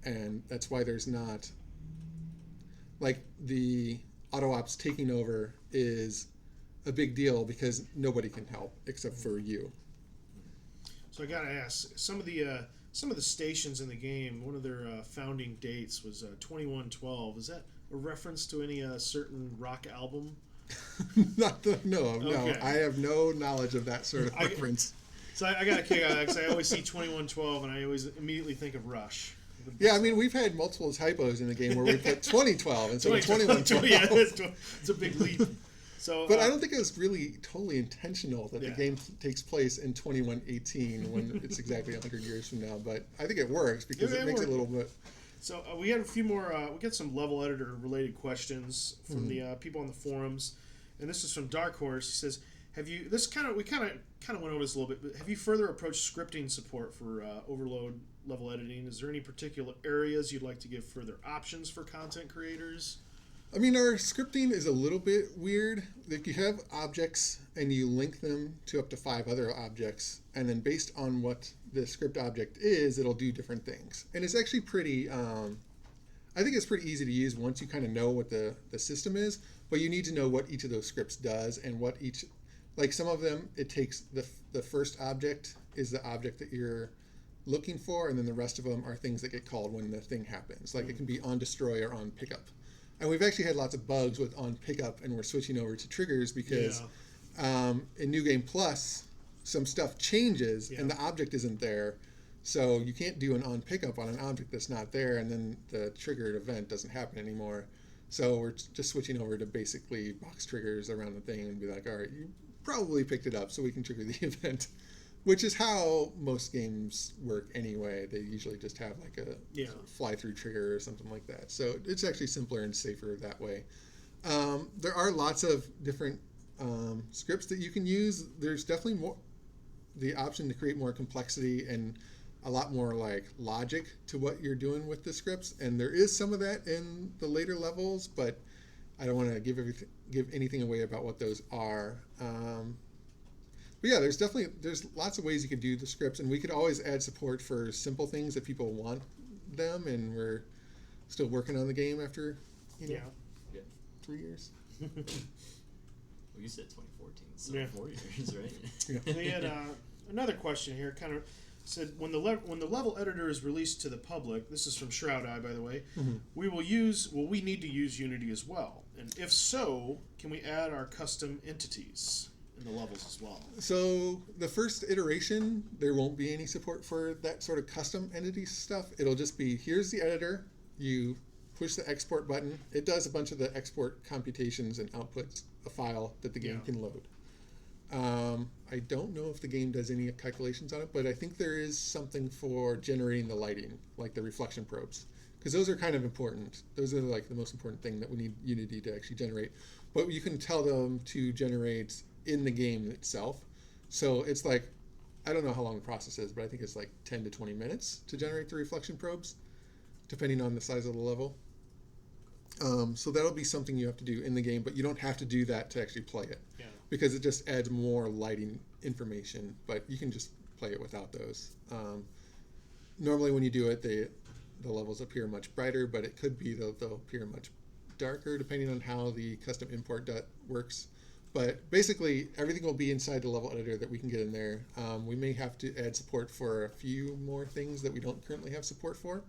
And that's why there's not, like, the auto ops taking over is a big deal because nobody can help except for you. So I gotta ask, some of the stations in the game, one of their founding dates was 2112. Is that a reference to any certain rock album? No. Okay. I have no knowledge of that sort of reference. So I got a kick out of that because I always see 2112 and I always immediately think of Rush. Yeah, I mean, we've had multiple typos in the game where we put 2012 instead of 2112. Yeah, it's a big leap. So, but I don't think it was really totally intentional that Yeah. the game takes place in 2118 when it's exactly 100 years from now. But I think it works because it makes it a little bit. So we had a few more. We got some level editor related questions from the people on the forums, and this is from Dark Horse. He says, "Have you?" This we kind of went over this a little bit, but have you further approached scripting support for overload level editing? Is there any particular areas you'd like to give further options for content creators? I mean, our scripting is a little bit weird. Like, you have objects and you link them to up to 5 other objects, and then based on what the script object is, it'll do different things. And it's actually pretty, I think it's pretty easy to use once you kind of know what the system is, but you need to know what each of those scripts does and what each, like some of them, it takes the first object is the object that you're looking for, and then the rest of them are things that get called when the thing happens. Like, it can be on destroy or on pickup. And we've actually had lots of bugs with on pickup, and we're switching over to triggers because in New Game Plus, some stuff changes and the object isn't there. So you can't do an on pickup on an object that's not there, and then the triggered event doesn't happen anymore. So we're just switching over to basically box triggers around the thing and be like, all right, you probably picked it up so we can trigger the event. Which is how most games work anyway. They usually just have like a fly-through trigger or something like that. So it's actually simpler and safer that way. There are lots of different scripts that you can use. There's definitely more the option to create more complexity and a lot more like logic to what you're doing with the scripts. And there is some of that in the later levels, but I don't want to give anything away about what those are. But yeah, there's lots of ways you could do the scripts, and we could always add support for simple things if people want them, and we're still working on the game after 3 years. Well, you said 2014, so Yeah. 4 years, right? They had another question here, kind of said, when the level editor is released to the public, this is from Shroud Eye, by the way, will we need to use Unity as well? And if so, can we add our custom entities in the levels as well? So the first iteration, there won't be any support for that sort of custom entity stuff. It'll just be, here's the editor, you push the export button, it does a bunch of the export computations and outputs a file that the game can load. I don't know if the game does any calculations on it, but I think there is something for generating the lighting, like the reflection probes, because those are kind of important. Those are like the most important thing that we need Unity to actually generate. But you can tell them to generate in the game itself. So it's like, I don't know how long the process is, but I think it's like 10 to 20 minutes to generate the reflection probes, depending on the size of the level. So that'll be something you have to do in the game, but you don't have to do that to actually play it, because it just adds more lighting information, but you can just play it without those. Normally when you do it, the levels appear much brighter, but it could be they'll appear much darker depending on how the custom import works. But basically, everything will be inside the level editor that we can get in there. We may have to add support for a few more things that we don't currently have support for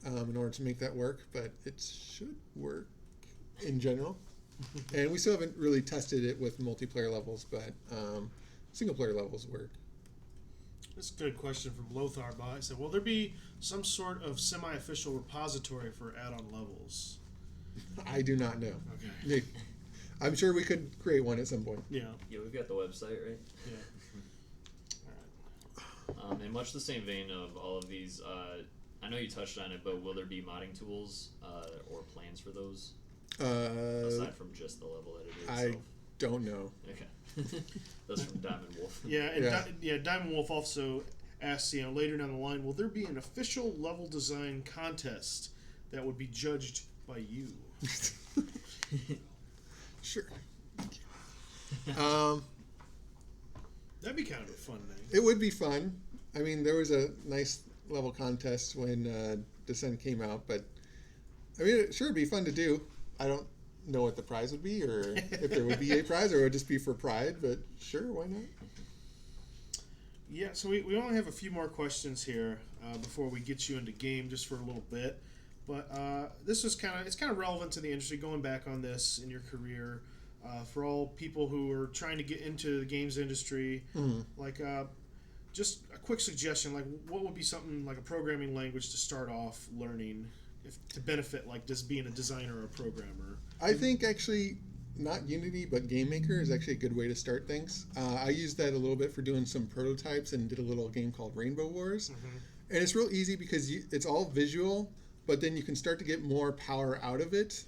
in order to make that work, but it should work in general. And we still haven't really tested it with multiplayer levels, but single-player levels work. That's a good question from Lothar Ba. He said, will there be some sort of semi-official repository for add-on levels? I do not know. Okay. I'm sure we could create one at some point. Yeah. Yeah, we've got the website, right? Yeah. All right. In much the same vein of all of these, I know you touched on it, but will there be modding tools or plans for those aside from just the level editor I itself? don't know. Okay. That's from Diamond Wolf. Yeah, and Yeah. Diamond Wolf also asks, later down the line, will there be an official level design contest that would be judged by you? Sure. That'd be kind of a fun thing. It would be fun. I mean, there was a nice level contest when Descent came out, but I mean, it sure would be fun to do. I don't know what the prize would be, or if there would be a prize, or it would just be for pride. But sure, why not? Yeah, so we only have a few more questions here before we get you into game, just for a little bit. But this was it's kind of relevant to the industry. Going back on this in your career, for all people who are trying to get into the games industry, like just a quick suggestion, like what would be something like a programming language to start off learning, to benefit like just being a designer or a programmer? I think actually not Unity, but GameMaker is actually a good way to start things. I used that a little bit for doing some prototypes and did a little game called Rainbow Wars. And it's real easy because it's all visual, but then you can start to get more power out of it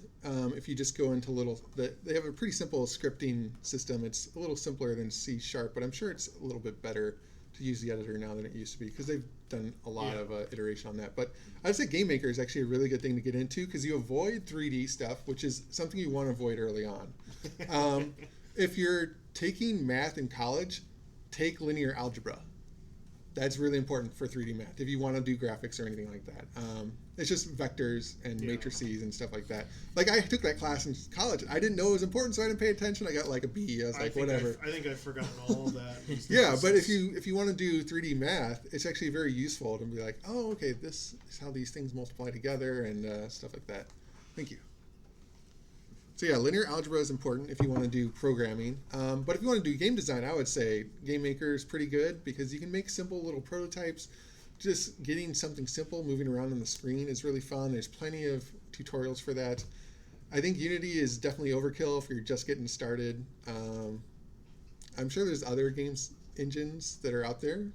if you just go into they have a pretty simple scripting system. It's a little simpler than C#, but I'm sure it's a little bit better to use the editor now than it used to be because they've done a lot of iteration on that. But I'd say GameMaker is actually a really good thing to get into because you avoid 3D stuff, which is something you want to avoid early on. If you're taking math in college, take linear algebra. That's really important for 3D math if you want to do graphics or anything like that. It's just vectors and matrices and stuff like that. Like I took that class in college. I didn't know it was important, so I didn't pay attention. I got like a B. I was like, whatever. I think I've forgotten all of that. Yeah, but if you want to do 3D math, it's actually very useful to be like, oh, okay, this is how these things multiply together and stuff like that. Thank you. So yeah, linear algebra is important if you want to do programming. But if you want to do game design, I would say GameMaker is pretty good because you can make simple little prototypes. Just getting something simple, moving around on the screen is really fun. There's plenty of tutorials for that. I think Unity is definitely overkill if you're just getting started. I'm sure there's other games engines that are out there.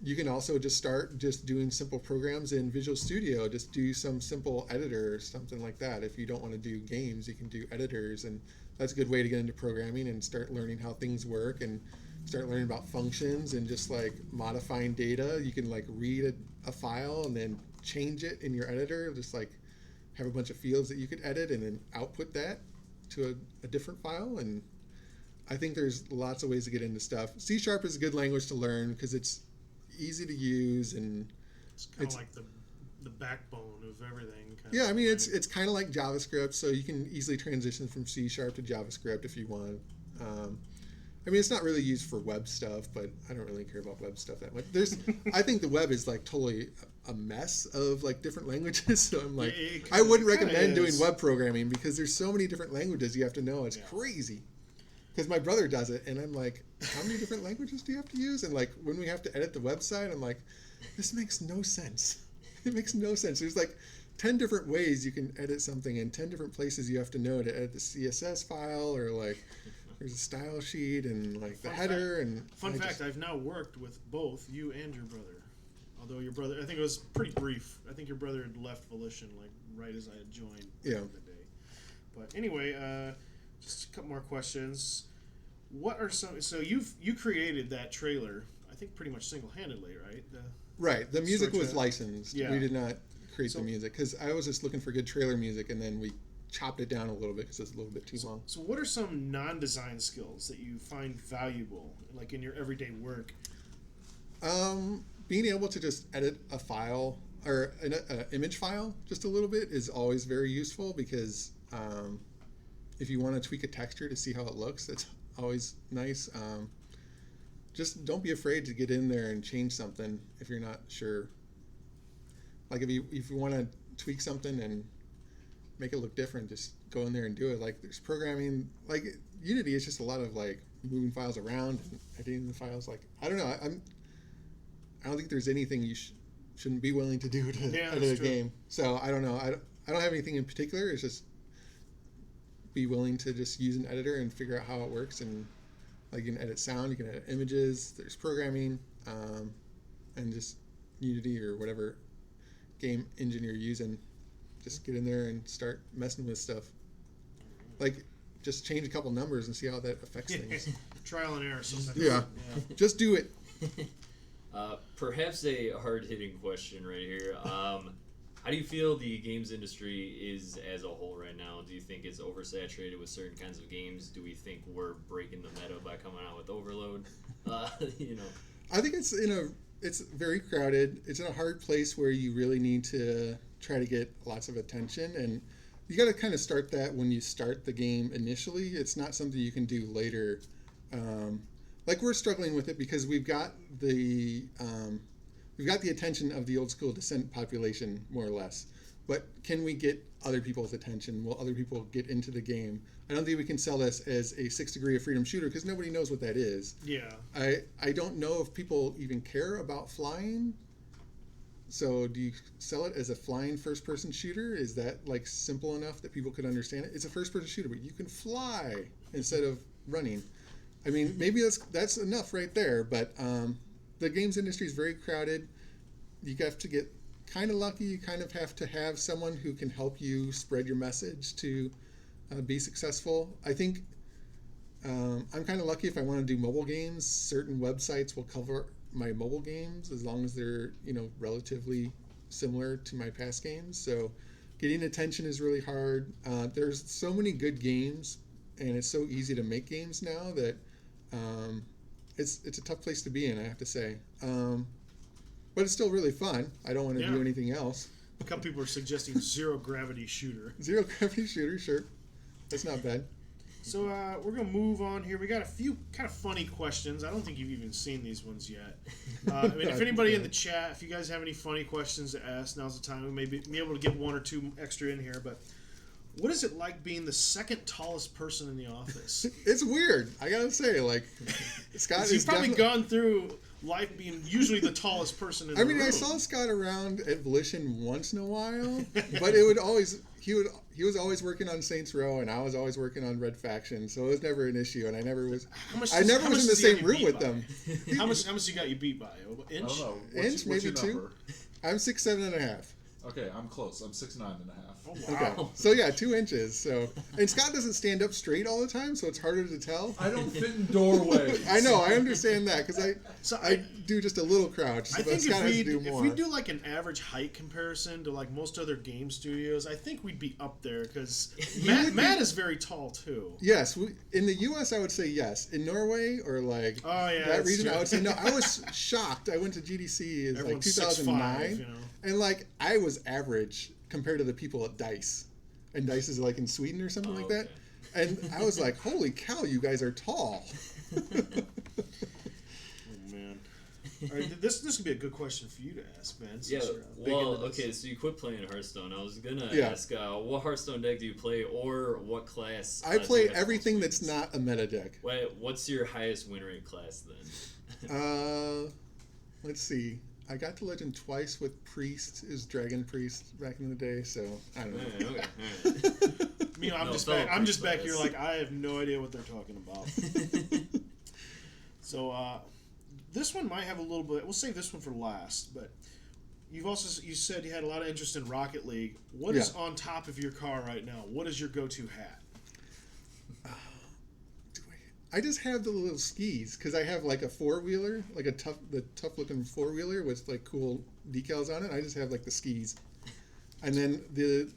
You can also just start just doing simple programs in Visual Studio. Just do some simple editor or something like that. If you don't want to do games, you can do editors, and that's a good way to get into programming and start learning how things work and start learning about functions and just like modifying data. You can like read a file and then change it in your editor. Just like have a bunch of fields that you could edit and then output that to a different file. And I think there's lots of ways to get into stuff. C# is a good language to learn because it's easy to use and it's kind of like the backbone of everything. Yeah, I mean it's kind of like JavaScript, so you can easily transition from C# to JavaScript if you want. I mean, it's not really used for web stuff, but I don't really care about web stuff that much. I think the web is like totally a mess of like different languages. So I'm like, I wouldn't recommend doing web programming because there's so many different languages you have to know. It's crazy. Because my brother does it, and I'm like, how many different languages do you have to use? And like when we have to edit the website, I'm like, this makes no sense. It makes no sense. There's like 10 different ways you can edit something and 10 different places you have to know to edit the CSS file, or like there's a style sheet and like the header. Fun fact, I've now worked with both you and your brother. Although your brother, I think it was pretty brief. I think your brother had left Volition like right as I had joined back in the day. But anyway, just a couple more questions. What are some? So you created that trailer, I think pretty much single-handedly, right? Right. The music was licensed. Yeah. We did not create the music because I was just looking for good trailer music, and then we chopped it down a little bit because it's a little bit too long. So what are some non-design skills that you find valuable, like in your everyday work? Being able to just edit a file or an image file just a little bit is always very useful because if you want to tweak a texture to see how it looks, that's always nice. Just don't be afraid to get in there and change something if you're not sure. Like if you want to tweak something and make it look different, just go in there and do it. Like there's programming, like Unity is just a lot of like moving files around and editing the files. Like I don't know, I don't think there's anything you shouldn't be willing to do to edit a game. So I don't know. I don't have anything in particular. It's just be willing to just use an editor and figure out how it works. And like you can edit sound, you can edit images. There's programming, and just Unity or whatever game engine you're using. Just get in there and start messing with stuff. like just change a couple numbers and see how that affects things. Trial and error sometimes. Yeah. Just do it. Perhaps a hard-hitting question right here. How do you feel the games industry is as a whole right now? Do you think it's oversaturated with certain kinds of games? Do we think we're breaking the meta by coming out with overload? You know. I think it's very crowded. It's in a hard place where you really need to try to get lots of attention, and you got to kind of start that when you start the game initially. It's not something you can do later. Like we're struggling with it because we've got the attention of the old school Descent population more or less. But can we get other people's attention? Will other people get into the game? I don't think we can sell this as a 6 Degree of Freedom shooter because nobody knows what that is. Yeah. I don't know if people even care about flying. So do you sell it as a flying first-person shooter? Is that like simple enough that people could understand it? It's a first-person shooter, but you can fly instead of running. I mean, maybe that's enough right there. But the games industry is very crowded. You have to get kind of lucky. You kind of have to have someone who can help you spread your message to be successful. I think I'm kind of lucky if I want to do mobile games. Certain websites will cover my mobile games as long as they're relatively similar to my past games. So getting attention is really hard. There's so many good games, and it's so easy to make games now that it's a tough place to be in, I have to say. But it's still really fun. I don't want to do anything else. A couple people are suggesting zero gravity shooter. Zero gravity shooter, sure. That's not bad. So we're going to move on here. We got a few kind of funny questions. I don't think you've even seen these ones yet. I mean, if anybody in the chat, if you guys have any funny questions to ask, now's the time. We may be able to get one or two extra in here. But what is it like being the second tallest person in the office? It's weird. I got to say, Scott is You've probably gone through life being usually the tallest person in the room. I saw Scott around at Volition once in a while, but it would always he was always working on Saints Row, and I was always working on Red Faction, so it was never an issue, and I never was in the same room with them. How much he got you beat by? Inch? I don't know. Inch, maybe 2. I'm 6'7.5". Okay, I'm close. I'm 6'9.5". Oh, wow. Okay, so yeah, 2 inches. So, and Scott doesn't stand up straight all the time, so it's harder to tell. I don't fit in doorways. I know, I understand that because I do just a little crouch. I think Scott has to do more. if we do like an average height comparison to like most other game studios, I think we'd be up there because Matt is very tall too. Yes, in the U.S. I would say yes. In Norway or that region, true. I would say no. I was shocked. I went to GDC in Everyone's 2009, 6'5", and I was average compared to the people at DICE, and DICE is in Sweden or something like that. And I was like, holy cow, you guys are tall. Oh man. All right, this could be a good question for you to ask, Ben. Yeah, okay, so you quit playing Hearthstone. I was gonna ask, what Hearthstone deck do you play, or what class? I play everything that's not a meta deck. What's your highest win rate class then? Let's see. I got to Legend twice with Priest, is Dragon Priest back in the day, so I don't know. Okay. I'm just back here I have no idea what they're talking about. So this one might have a little bit. We'll save this one for last. But you said you had a lot of interest in Rocket League. What is on top of your car right now? What is your go-to hat? I just have the little skis because I have a 4-wheeler, the tough looking 4-wheeler with cool decals on it. I just have the skis, and then the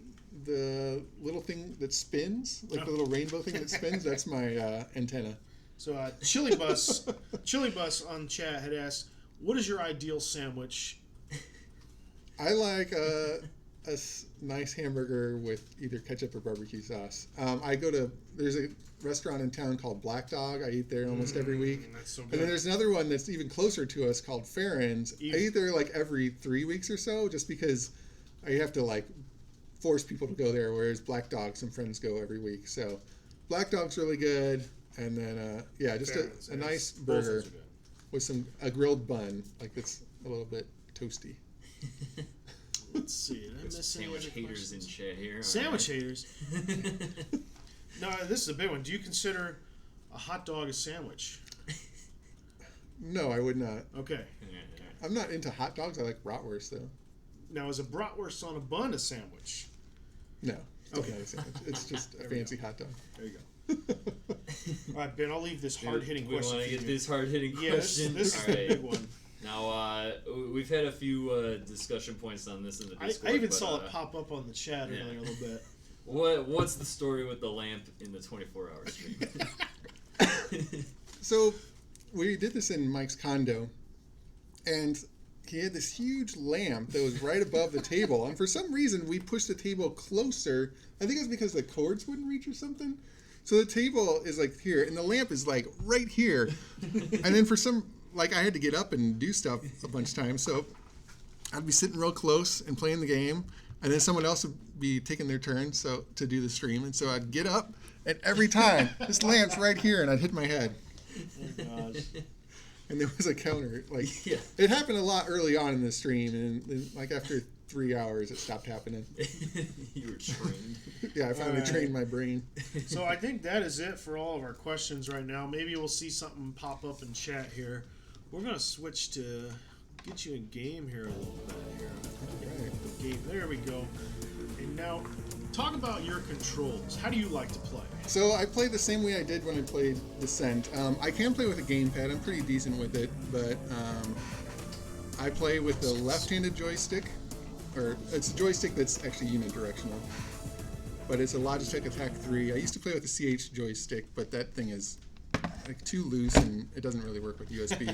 little thing that spins, the little rainbow thing that spins. That's my antenna. So Chili Bus on chat had asked, "What is your ideal sandwich?" I like a nice hamburger with either ketchup or barbecue sauce. There's a restaurant in town called Black Dog. I eat there almost every week. That's so good. And then there's another one that's even closer to us called Farron's. I eat there every 3 weeks or so, just because I have to force people to go there, whereas Black Dog, some friends go every week. So Black Dog's really good. And then just a nice burger with a grilled bun, that's a little bit toasty. Let's see. Did I miss sandwich haters in chat here? Sandwich haters. No, this is a big one. Do you consider a hot dog a sandwich? No, I would not. Okay. I'm not into hot dogs. I like bratwurst, though. Now, is a bratwurst on a bun a sandwich? No. Okay. It's just a There we fancy hot dog. There you go. All right, Ben, I'll leave this hard-hitting We question want to for get you. this hard-hitting Yeah, question. this is All the right. big one. Now, we've had a few discussion points on this in the Discord. I even but, saw it pop up on the chat yeah. earlier a little bit. What's the story with the lamp in the 24-hour stream? So we did this in Mike's condo, and he had this huge lamp that was right above the table, and for some reason we pushed the table closer. I think it was because the cords wouldn't reach or something. So the table is like here, and the lamp is like right here. And then for some, like I had to get up and do stuff a bunch of times, so I'd be sitting real close and playing the game, and then someone else would be taking their turn to do the stream, and so I'd get up, and every time this lamp's right here, and I'd hit my head. Oh, gosh. And there was a counter. Like Yeah. it happened a lot early on in the stream, and then, like after 3 hours, it stopped happening. You were trained. Yeah, I finally Alright. trained my brain. So I think that is it for all of our questions right now. Maybe we'll see something pop up in chat here. We're going to switch to get you in game here a little bit here. Alright. Game. There we go. And now, talk about your controls. How do you like to play? So I play the same way I did when I played Descent. I can play with a gamepad. I'm pretty decent with it, but I play with the left-handed joystick, or it's a joystick that's actually unidirectional. But it's a Logitech Attack 3. I used to play with the CH joystick, but that thing is like too loose and it doesn't really work with USB.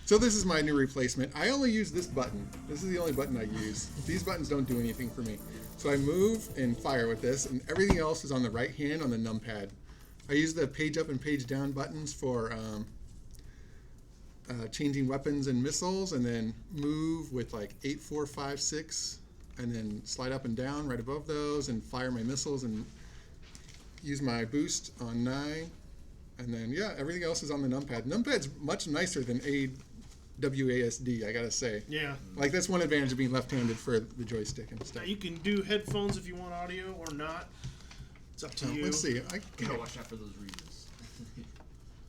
So this is my new replacement. I only use this button. This is the only button I use. These buttons don't do anything for me. So I move and fire with this, and everything else is on the right hand on the numpad. I use the page up and page down buttons for changing weapons and missiles, and then move with like 8, 4, 5, 6, and then slide up and down right above those, and fire my missiles, and use my boost on 9. And then, yeah, everything else is on the numpad. Numpad's much nicer than WASD, I gotta say. Yeah. Like, that's one advantage of being left-handed for the joystick and Now, stuff. you can do headphones if you want audio or not. It's up to you. Let's see. Gotta watch out for those readers.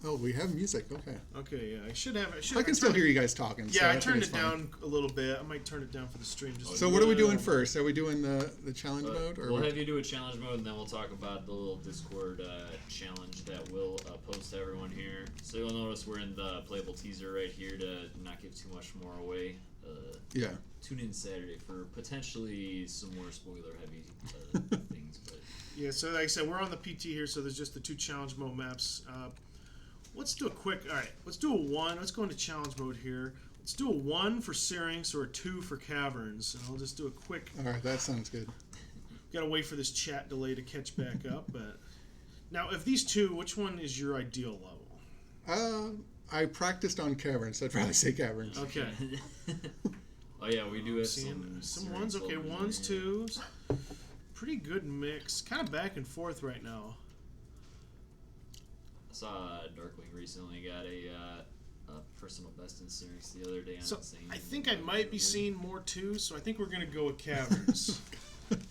Oh, we have music. Okay. Okay, yeah. I should have it. I can still hear you guys talking. so Yeah, I think turned it's it fine. down a little bit. I might turn it down for the stream. Just So what are we doing first? Are we doing the challenge mode? Or We'll have you do a challenge mode, and then we'll talk about the little Discord challenge that we'll post to everyone here. So you'll notice we're in the playable teaser right here to not give too much more away. yeah. Tune in Saturday for potentially some more spoiler-heavy things. But Yeah, so like I said, we're on the PT here, so there's just the 2 challenge mode maps. Let's do a quick, all right, let's do a 1. Let's go into challenge mode here. Let's do a 1 for Syrinx or a 2 for Caverns. And I'll just do a quick, All right, that sounds good. gotta wait for this chat delay to catch back up. But now, of these 2, which one is your ideal level? I practiced on Caverns, so I'd probably say Caverns. Okay. oh yeah, we do have Seeing some ones, okay, lovers in 1s, here. 2s. Pretty good mix. Kind of back and forth right now. I saw Darkwing recently got a personal best in series the other day. So Insane. I think I might be seeing more 2s, so I think we're gonna go with Caverns.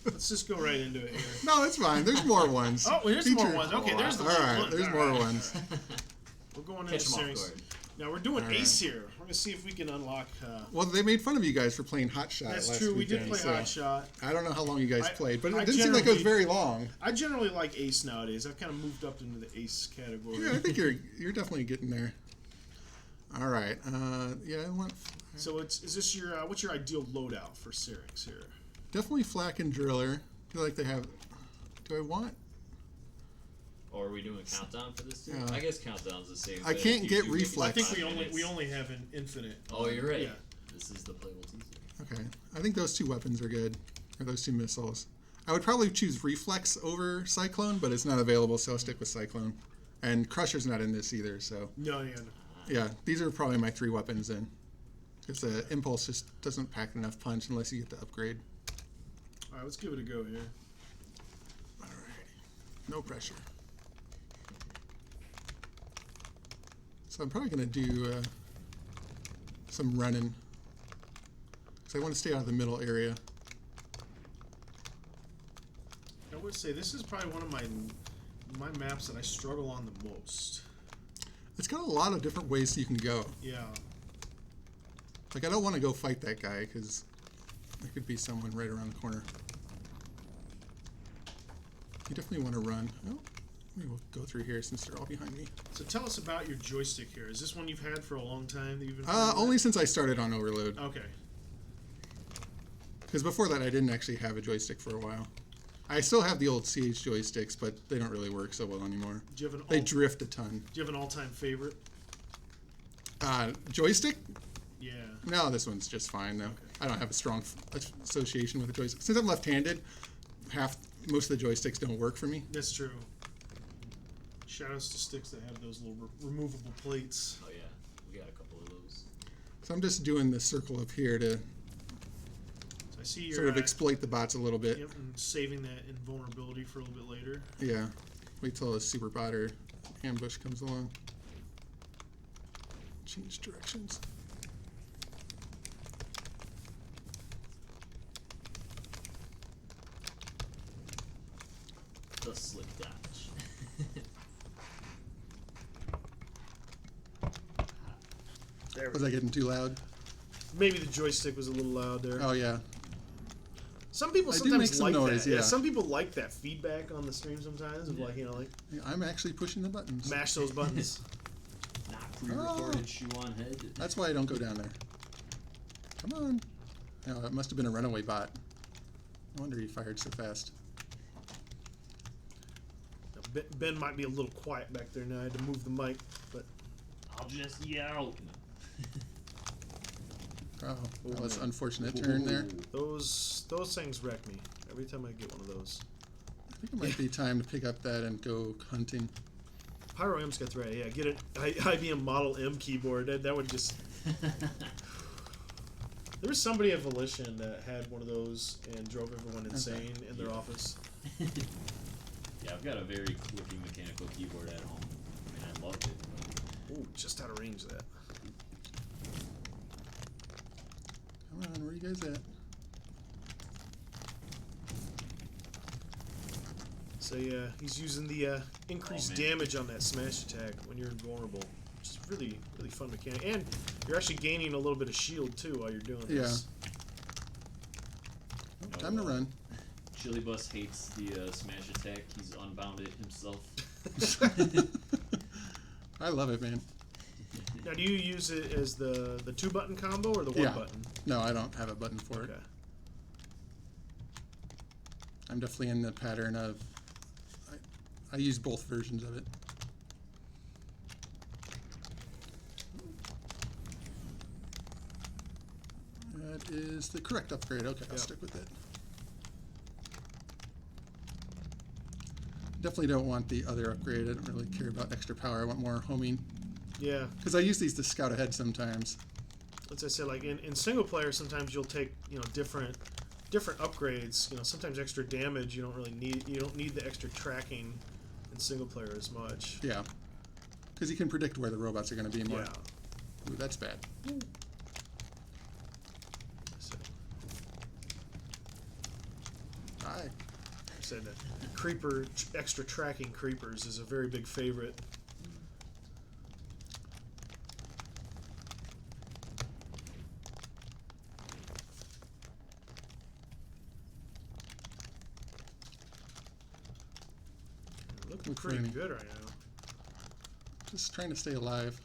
Let's just go right into it here. No, it's fine. There's more ones. Oh, there's Feature- more ones. Okay, there's the All right, one. there's All more right. ones. We're going Catch into 'em off series. guard. Now we're doing All right. Ace here. We're gonna see if we can unlock. Well, they made fun of you guys for playing Hot Shot That's last true. We weekend. did play so Hot Shot. I don't know how long you guys I- played, but I it didn't seem like it was generally- very long. I generally like Ace nowadays. I've kind of moved up into the Ace category. Yeah, I think you're definitely getting there. All right. Yeah, I want So is this your what's your ideal loadout for Syrinx here? definitely Flak and Driller. I feel like they have. Do I want? Or are we doing countdown for this too? Yeah. I guess countdown's the same. I but can't you get do reflex. I think 5 we minutes. only have an infinite. Oh, you're right. Yeah. This is the playable teaser. Okay. I think those 2 weapons are good. Or those 2 missiles. I would probably choose Reflex over Cyclone, but it's not available, so I'll stick with Cyclone. And Crusher's not in this either, so No, yeah. No. yeah, these are probably my 3 weapons then. Because the Impulse just doesn't pack enough punch unless you get the upgrade. All right, let's give it a go here. Alrighty. No pressure. So I'm probably going to do some running. Because I want to stay out of the middle area. I would say this is probably one of my maps that I struggle on the most. It's got a lot of different ways you can go. Yeah. Like, I don't want to go fight that guy, because there could be someone right around the corner. You definitely want to run. Oh, maybe we'll go through here since they're all behind me. So tell us about your joystick here. Is this one you've had for a long time that you've been playing with? Only since I started on Overload. Okay. Because before that, I didn't actually have a joystick for a while. I still have the old CH joysticks, but they don't really work so well anymore. Do you have an They drift a ton. Do you have an all-time favorite? Joystick? Yeah. No, this one's just fine though. Okay. I don't have a strong association with a joystick. Since I'm left-handed, most of the joysticks don't work for me. That's true. Shoutouts to sticks that have those little removable plates. Oh yeah, we got a couple of those. So I'm just doing this circle up here to So I see you're sort of exploit the bots a little bit. Yep, and saving that invulnerability for a little bit later. Yeah. Wait till a super bot or ambush comes along. Change directions. The slick dodge. There we Was go. I getting too loud? Maybe the joystick was a little loud there. Oh yeah. Some people I do sometimes make some like noise, that. yeah. Some people like that feedback on the stream sometimes of like, like Yeah, I'm actually pushing the buttons. mash those buttons. Not pre-recorded shoe on head. That's why I don't go down there. Come on. Oh, it must have been a runaway bot. No wonder he fired so fast. Now, Ben might be a little quiet back there now. I had to move the mic, but I'll just yell. Oh, that was an unfortunate turn there. those things wreck me every time I get one of those. I think it might be time to pick up that and go hunting. Pyro M's got the right. Yeah, get an IBM Model M keyboard. That would just. There was somebody at Volition that had one of those and drove everyone insane in their office. Yeah, I've got a very clicky mechanical keyboard at home. I mean, I loved it. Ooh, just out of range of that. Come on, where you guys at? So yeah, he's using the increased man. damage on that smash attack when you're invulnerable, which is really fun mechanic. And you're actually gaining a little bit of shield too while you're doing this. Oh, time to run. Chili Bus hates the smash attack. He's unbounded himself. I love it, man. Now, do you use it as the 2-button combo or the 1 Yeah. button? No, I don't have a button for it. Okay. I'm definitely in the pattern of... I use both versions of it. That is the correct upgrade. Okay, I'll Yep. stick with it. Definitely don't want the other upgrade. I don't really care about extra power. I want more homing. Yeah. Because I use these to scout ahead sometimes. As I said, like in single player, sometimes you'll take different upgrades. Sometimes extra damage you don't really need. You don't need the extra tracking in single player as much. Yeah. Because you can predict where the robots are going to be more. Yeah. Ooh, that's bad. So, Hi. I said that extra tracking creepers is a very big favorite. Looking pretty funny. good right now. Just trying to stay alive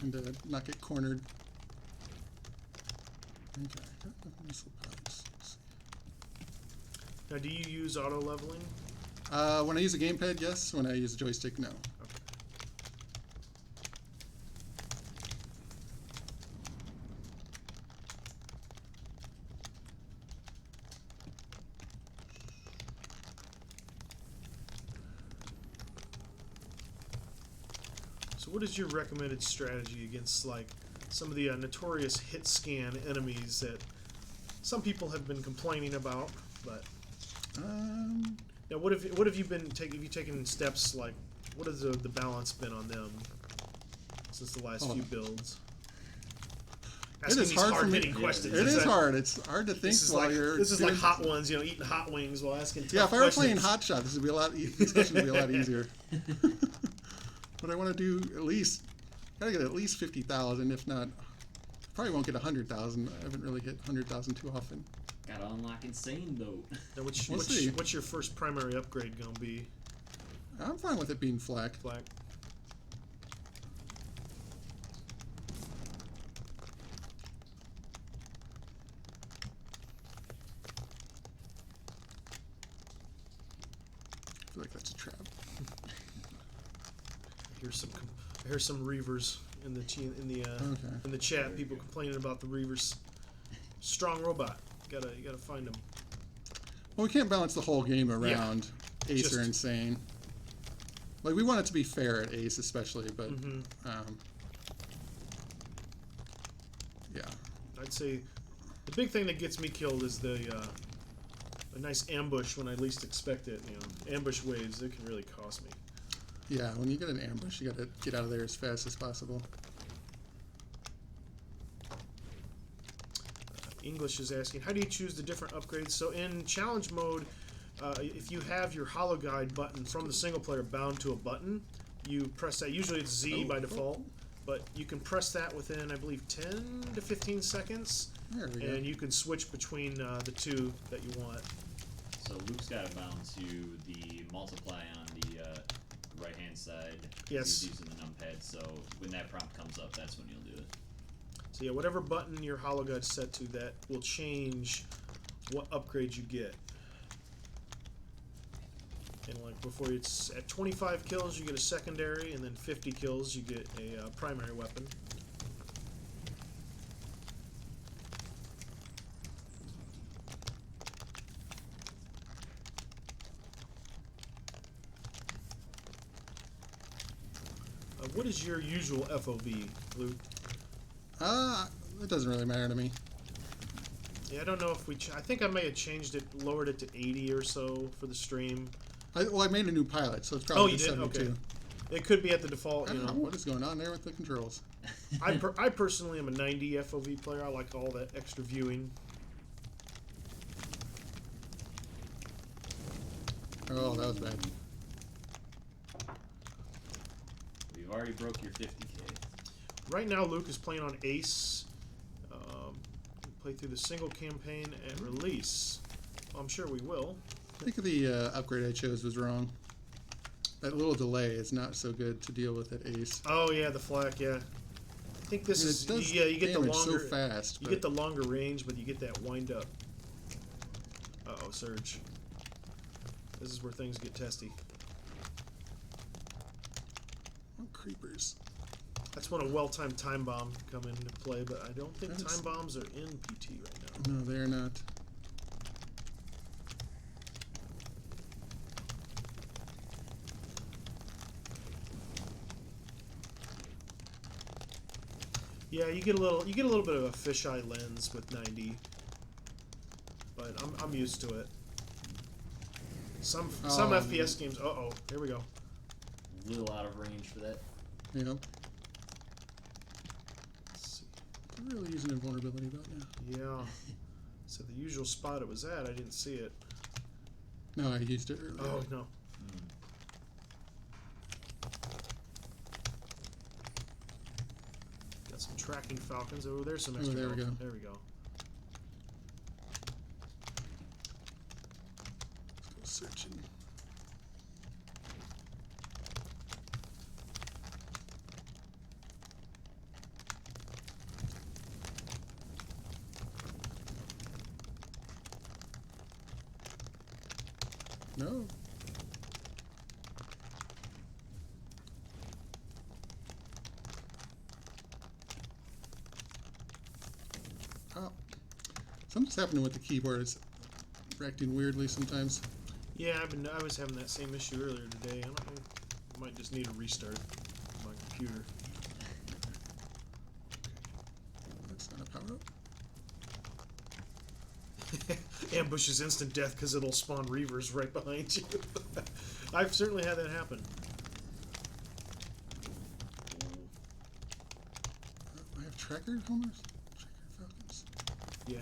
and not get cornered. Okay. Missile pods. Now, do you use auto leveling? When I use a gamepad, yes. When I use a joystick, no. Okay. So what is your recommended strategy against like some of the notorious hit scan enemies that some people have been complaining about? But now, what have you been taking? Have you taken steps like what has the balance been on them since the last few builds? It is hard for me. Hard-hitting questions. It is hard. It's hard to think This is while like you're. this is like doing- hot ones, eating hot wings while asking. Yeah, tough if I were playing questions. Hot Shot, this would be a lot. Discussion would be a lot easier. But I want to do at least. Gotta get at least 50,000, if not probably won't get 100,000. I haven't really hit 100,000 too often. Gotta unlock insane though. Now, We'll see. what's your first primary upgrade gonna be? I'm fine with it being flak. Black. I feel like that's a trap. I hear some reavers in the chat. People complaining about the reavers. Strong robot. You gotta find them. Well, we can't balance the whole game around Ace Just- or Insane. Like, we want it to be fair at Ace, especially, but yeah. I'd say the big thing that gets me killed is a nice ambush when I least expect it. You know, ambush waves, they can really cost me. Yeah, when you get an ambush, you gotta get out of there as fast as possible. English is asking, how do you choose the different upgrades? So in challenge mode, if you have your holo guide button from the single player bound to a button, you press that. Usually it's Z by default, but you can press that within, I believe, 10 to 15 seconds, There we go. and you can switch between the two that you want. So Luke's got it bound to the multiply on the right hand side. Yes. He's using the numpad, so when that prompt comes up, that's when you'll do it. So yeah, whatever button your holo guide's set to, that will change what upgrade you get. And like before, it's at 25 kills you get a secondary, and then 50 kills you get a primary weapon. What is your usual FOV, Luke? It doesn't really matter to me. Yeah, I don't know if we. I think I may have changed it, lowered it to 80 or so for the stream. I made a new pilot, so it's probably You did? 72. Okay. It could be at the default. I You don't know know, what is going on there with the controls. I personally am a 90 FOV player. I like all that extra viewing. Oh, that was bad. We've already broke your 50k. Right now, Luke is playing on Ace. Play through the single campaign at release. I'm sure we will. I think the upgrade I chose was wrong. That little delay is not so good to deal with at Ace. Oh yeah, the flak. Yeah, I think this is. It does Yeah, you get the damage longer. so fast. You but get the longer range, but you get that wind up. Uh-oh, surge. This is where things get testy. oh, creepers. That's when a well-timed time bomb come into play, but I don't think That's- time bombs are in PT right now. No, they are not. Yeah, you get a little bit of a fisheye lens with 90, but I'm used to it. Some FPS games. Uh-oh, here we go. A little out of range for that. You know, Let's see. I'm really using invulnerability about now. Yeah. So the usual spot it was at, I didn't see it. No, I used it earlier. Oh no. Got some tracking falcons. Oh, there's some extra. there we health. go. There we go. Let's go searching. No. Oh. Something's happening with the keyboard. It's acting weirdly sometimes. Yeah, I was having that same issue earlier today. I don't know. I might just need a restart of my computer. That's not a power up. Ambush is instant death because it'll spawn reavers right behind you. I've certainly had that happen. I have tracker homers? Tracker falcons. Yeah.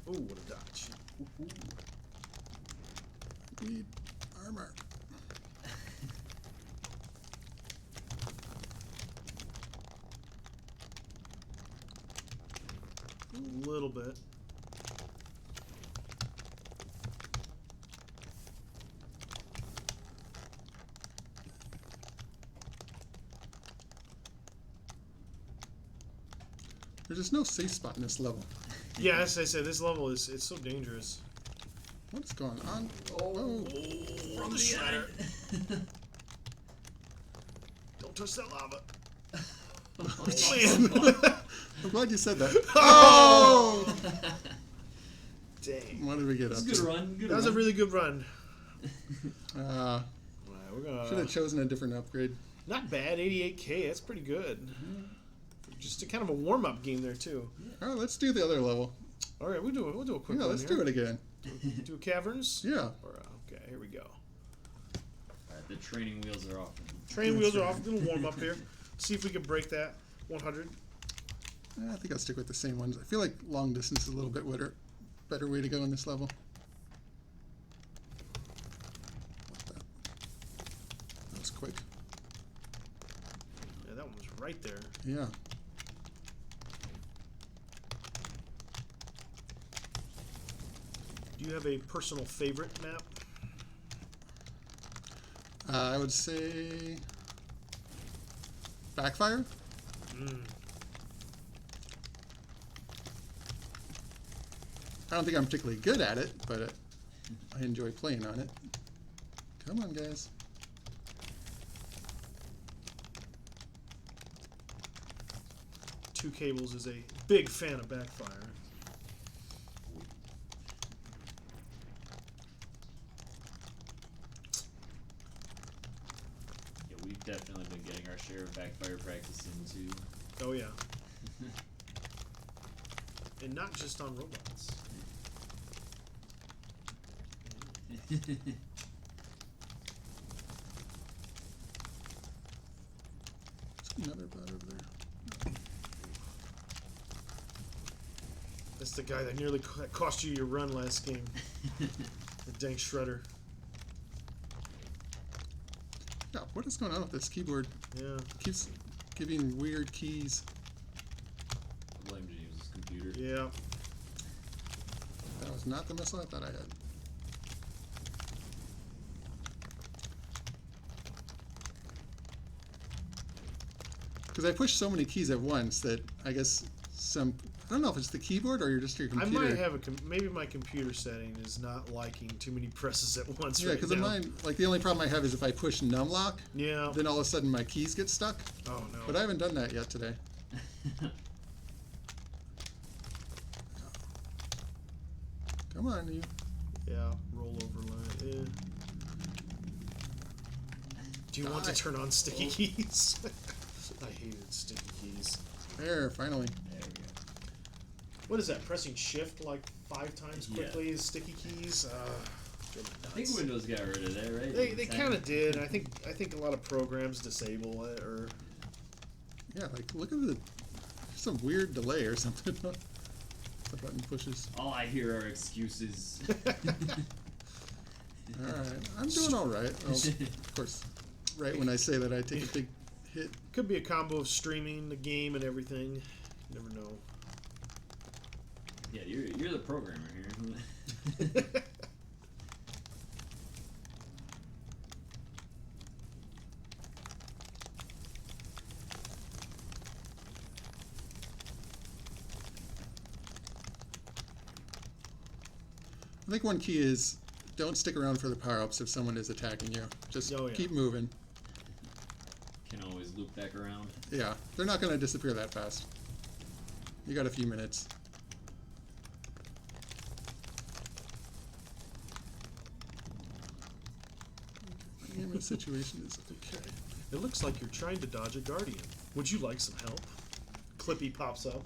Ooh, what a dodge. Need armor. little bit. There's just no safe spot in this level. Yeah, as I said, this level it's so dangerous. What's going on? Oh, From the Schneider. Don't touch that lava. Man. I'm glad you said that. Oh! Dang. What did we get up Good to? run. Good That was a run. really good run. Uh, Alright, we're gonna should have chosen a different upgrade. not bad, 88k, that's pretty good. Just a kind of a warm-up game there too. Oh, let's do the other level. Alright, we'll do a quick Yeah, one let's here. do it again. Do caverns? Yeah. Or, okay, here we go. Alright, the training wheels are off. Train wheels are off. We're gonna warm up here. See if we can break that 100. I think I'll stick with the same ones. I feel like long distance is a little bit better way to go in this level. What's that? That was quick. Yeah, that one was right there. Yeah. Do you have a personal favorite map? I would say Backfire. I don't think I'm particularly good at it, but I enjoy playing on it. Come on, guys. Two Cables is a big fan of Backfire. Yeah, we've definitely been getting our share of backfire practice in too. Oh yeah. And not just on robots. There's another bot over there. That's the guy that nearly cost you your run last game. The dang shredder. Yeah, what is going on with this keyboard? Yeah. It keeps giving weird keys. Blame to use his computer. Yeah. That was not the missile I thought I had. Because I push so many keys at once that I guess I don't know if it's the keyboard or you're just your I computer. might have maybe my computer setting is not liking too many presses at once. Yeah, right because now. mine, like the only problem I have is if I push numlock, Yeah. then all of a sudden my keys get stuck. Oh no. But I haven't done that yet today. Come on, you. Yeah. Roll over line. Yeah. Do you want to Die. turn on sticky keys? I hated sticky keys. There, finally. There we go. What is that? Pressing shift like 5 times Yeah. quickly is sticky keys. Drove me I think nuts. Windows got rid of that, right? They kind of did. I think a lot of programs disable it or. Yeah, like look at the some weird delay or something. The button pushes. All I hear are excuses. All right, I'm doing all right. Well, of course, right when I say that, I take a big hit. Could be a combo of streaming the game and everything. You never know. Yeah, you're the programmer here. I think one key is don't stick around for the power-ups if someone is attacking you. Just Oh, yeah. keep moving. Can always loop back around. Yeah, they're not going to disappear that fast. You got a few minutes. The aim situation is okay. It looks like you're trying to dodge a guardian. Would you like some help? Clippy pops up.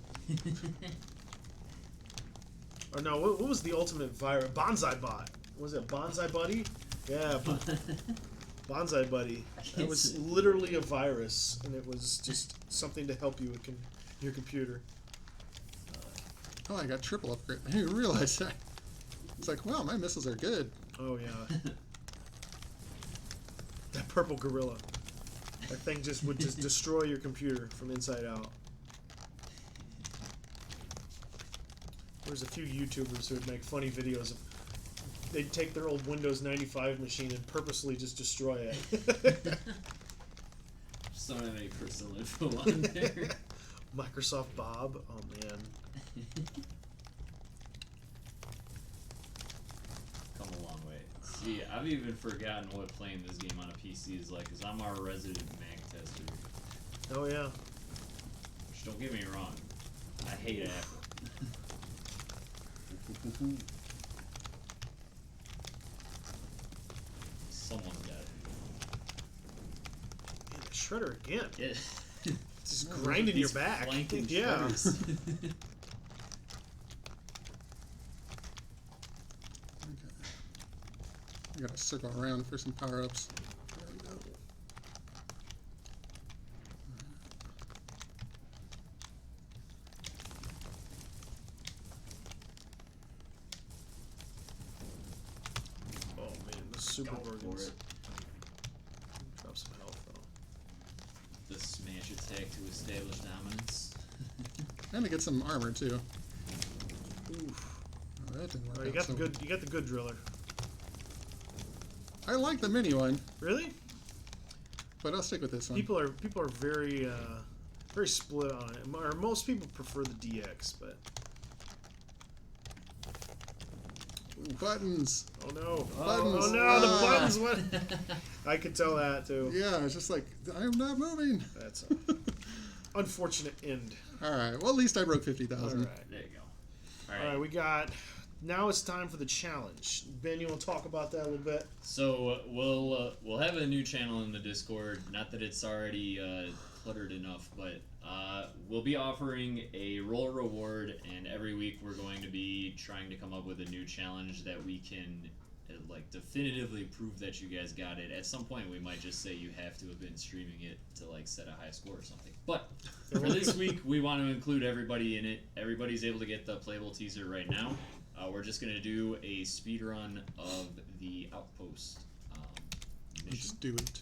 Or no, what was the ultimate virus? Bonsai bot. Was it Bonsai Buddy? Yeah, Bonsai Buddy. It was literally a virus, and it was just something to help you with your computer. Oh, I got triple upgrade. I didn't realize that. It's like, wow, my missiles are good. Oh yeah. That purple gorilla. That thing just would just destroy your computer from inside out. There's a few YouTubers who would make funny videos of. They'd take their old Windows 95 machine and purposely just destroy it. Just don't have any personal info on there. Microsoft Bob. Oh man. Come a long way. See, I've even forgotten what playing this game on a PC is like, because I'm our resident Mac tester. Oh yeah. Which, don't get me wrong, I hate Apple. Someone's got it. Man, the shredder again. Yeah. It's just grinding your These back. flanking Yeah. shredders. I gotta circle around for some power-ups. There we go. Oh man, the super Go for organs. it. Drop some health though. The smash attack to establish dominance. And to get some armor too. Oof. Oh, that didn't work Oh, you out got so the good. You got the good driller. I like the mini one, Really? but I'll stick with this one. People are very very split on it. Or most people prefer the DX, but Buttons. oh no, Buttons. oh no, the Ah. buttons. What? I could tell that too. Yeah, it's just like, I'm not moving. That's an unfortunate end. Alright, well at least I broke All 50,000. right, There you go. all right. We got. Now it's time for the challenge. Ben, you want to talk about that a little bit? So we'll have a new channel in the Discord. Not that it's already cluttered enough, but we'll be offering a roll reward, and every week we're going to be trying to come up with a new challenge that we can like definitively prove that you guys got it. At some point, we might just say you have to have been streaming it to like set a high score or something. But for this week, we want to include everybody in it. Everybody's able to get the playable teaser right now. We're just going to do a speed run of the Outpost mission. Let's do it.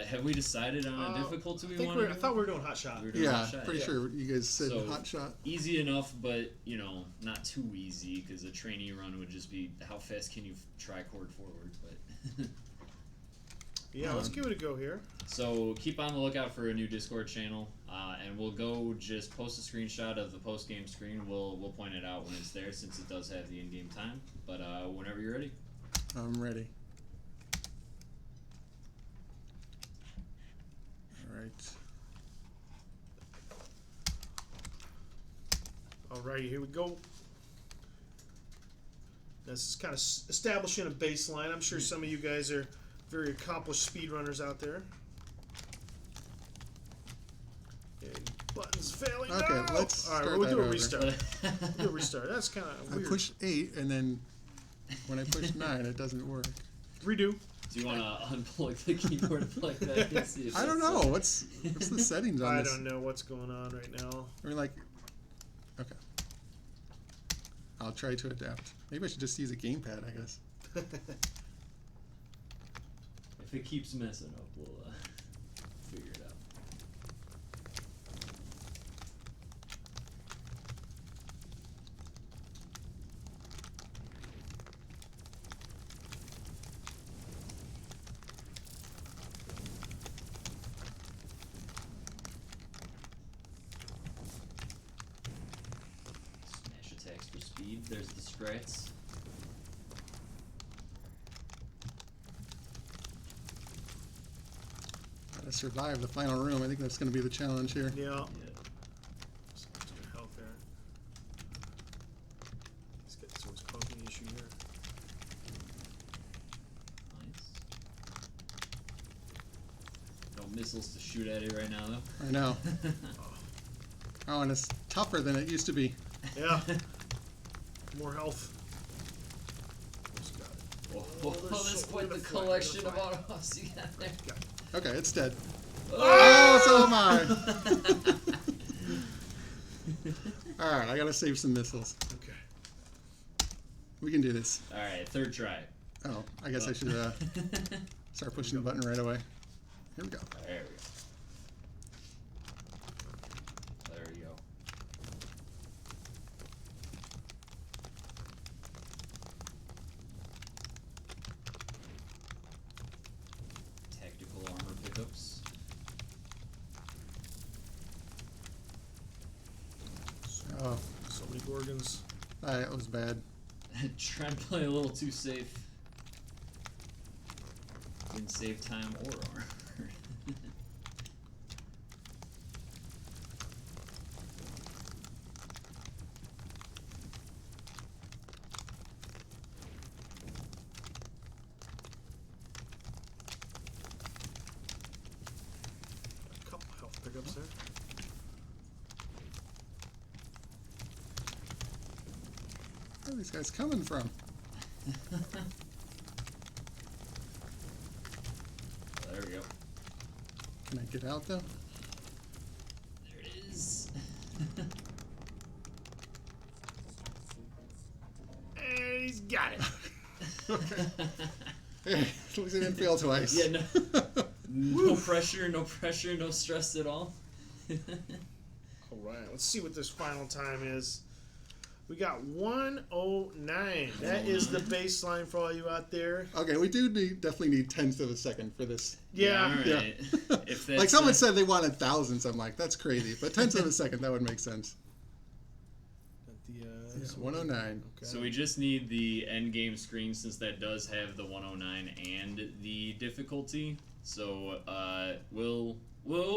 Have we decided on a difficulty we want to do? I thought we were doing hot shot. We were doing Yeah, hot shot, pretty yeah. sure you guys said So- hot shot. Easy enough, but, you know, not too easy, because a trainee run would just be how fast can you tricord forward, but... Yeah, let's give it a go here. So keep on the lookout for a new Discord channel, and we'll go just post a screenshot of the post-game screen. We'll point it out when it's there, since it does have the in-game time. But whenever you're ready. I'm ready. Alright. Alrighty, here we go. This is kind of establishing a baseline. I'm sure some of you guys are very accomplished speedrunners out there. And buttons failing. Okay, no! let's All right, start we'll that do a over. restart. We'll do a restart. That's kind of I weird. pushed 8, and then when I pushed 9, it doesn't work. Redo. Do you want to unplug the keyboard like that? And see if I don't it's, know. What's the settings on I this? don't know what's going on right now. I mean, like, okay. I'll try to adapt. Maybe I should just use a gamepad, I guess. If it keeps messing up, we'll figure it out. Smash attacks for speed. There's the strats. Gotta survive the final room. I think that's going to be the challenge here. Yeah. Yeah. So much good health there. He's got so much causing the issue here. Nice. No missiles to shoot at it right now, though. I know. Oh, and it's tougher than it used to be. Yeah. More health. Almost got it. Oh, there's that's so- quite we're the gonna fly, collection we're of gonna autos you got there. Okay, it's dead. Oh, so am I. Alright, I gotta save some missiles. Okay. We can do this. Alright, third try. Oh, I guess I should start pushing the button right away. Here we go. There we go. There we go. hiccups. Oh, So many Gorgons. that was bad. Trying to play a little too safe. Didn't save time or armor. A couple health pickups there. Where are these guys coming from? There we go. Can I get out though? There it is. And he's got it. Hey, at least I didn't fail twice. Yeah, no pressure, no stress at all. All right, let's see what this final time is. We got 109. That is the baseline for all you out there. Okay, we do definitely need tenths of a second for this. Yeah. all right. Yeah. If Like that's, someone said they wanted thousands. I'm like, that's crazy. But tenths of a second, that would make sense. At the, Yeah, 109. Okay. So we just need the end game screen since that does have the 109 and the difficulty. So we'll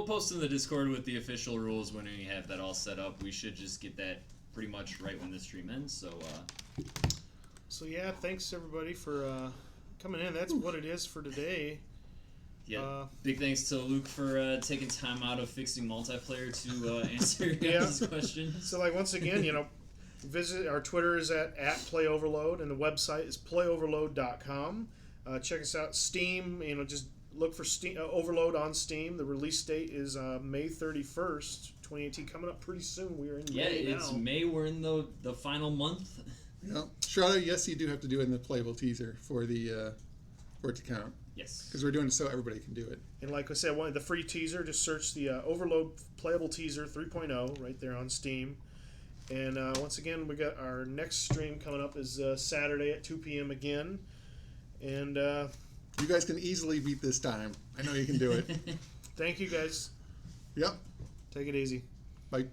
post in the Discord with the official rules when we have that all set up. We should just get that pretty much right when the stream ends. So yeah, thanks everybody for coming in. That's what it is for today. yeah, big thanks to Luke for taking time out of fixing multiplayer to answer your guys' questions. So like once again, visit our Twitter is at playoverload and the website is playoverload.com. Check us out. Steam, just look for Steam Overload on Steam. The release date is May 31st, 2018. Coming up pretty soon. We're in May now. It's May. We're in the final month. Yeah. Shroud, yes, you do have to do it in the playable teaser for it to count. Yes. Because we're doing it so everybody can do it. And like I said, the free teaser, just search the Overload Playable Teaser 3.0 right there on Steam. And once again, we got our next stream coming up is Saturday at 2 p.m. again. And You guys can easily beat this time. I know you can do it. thank you guys. Yep. Take it easy. Bye.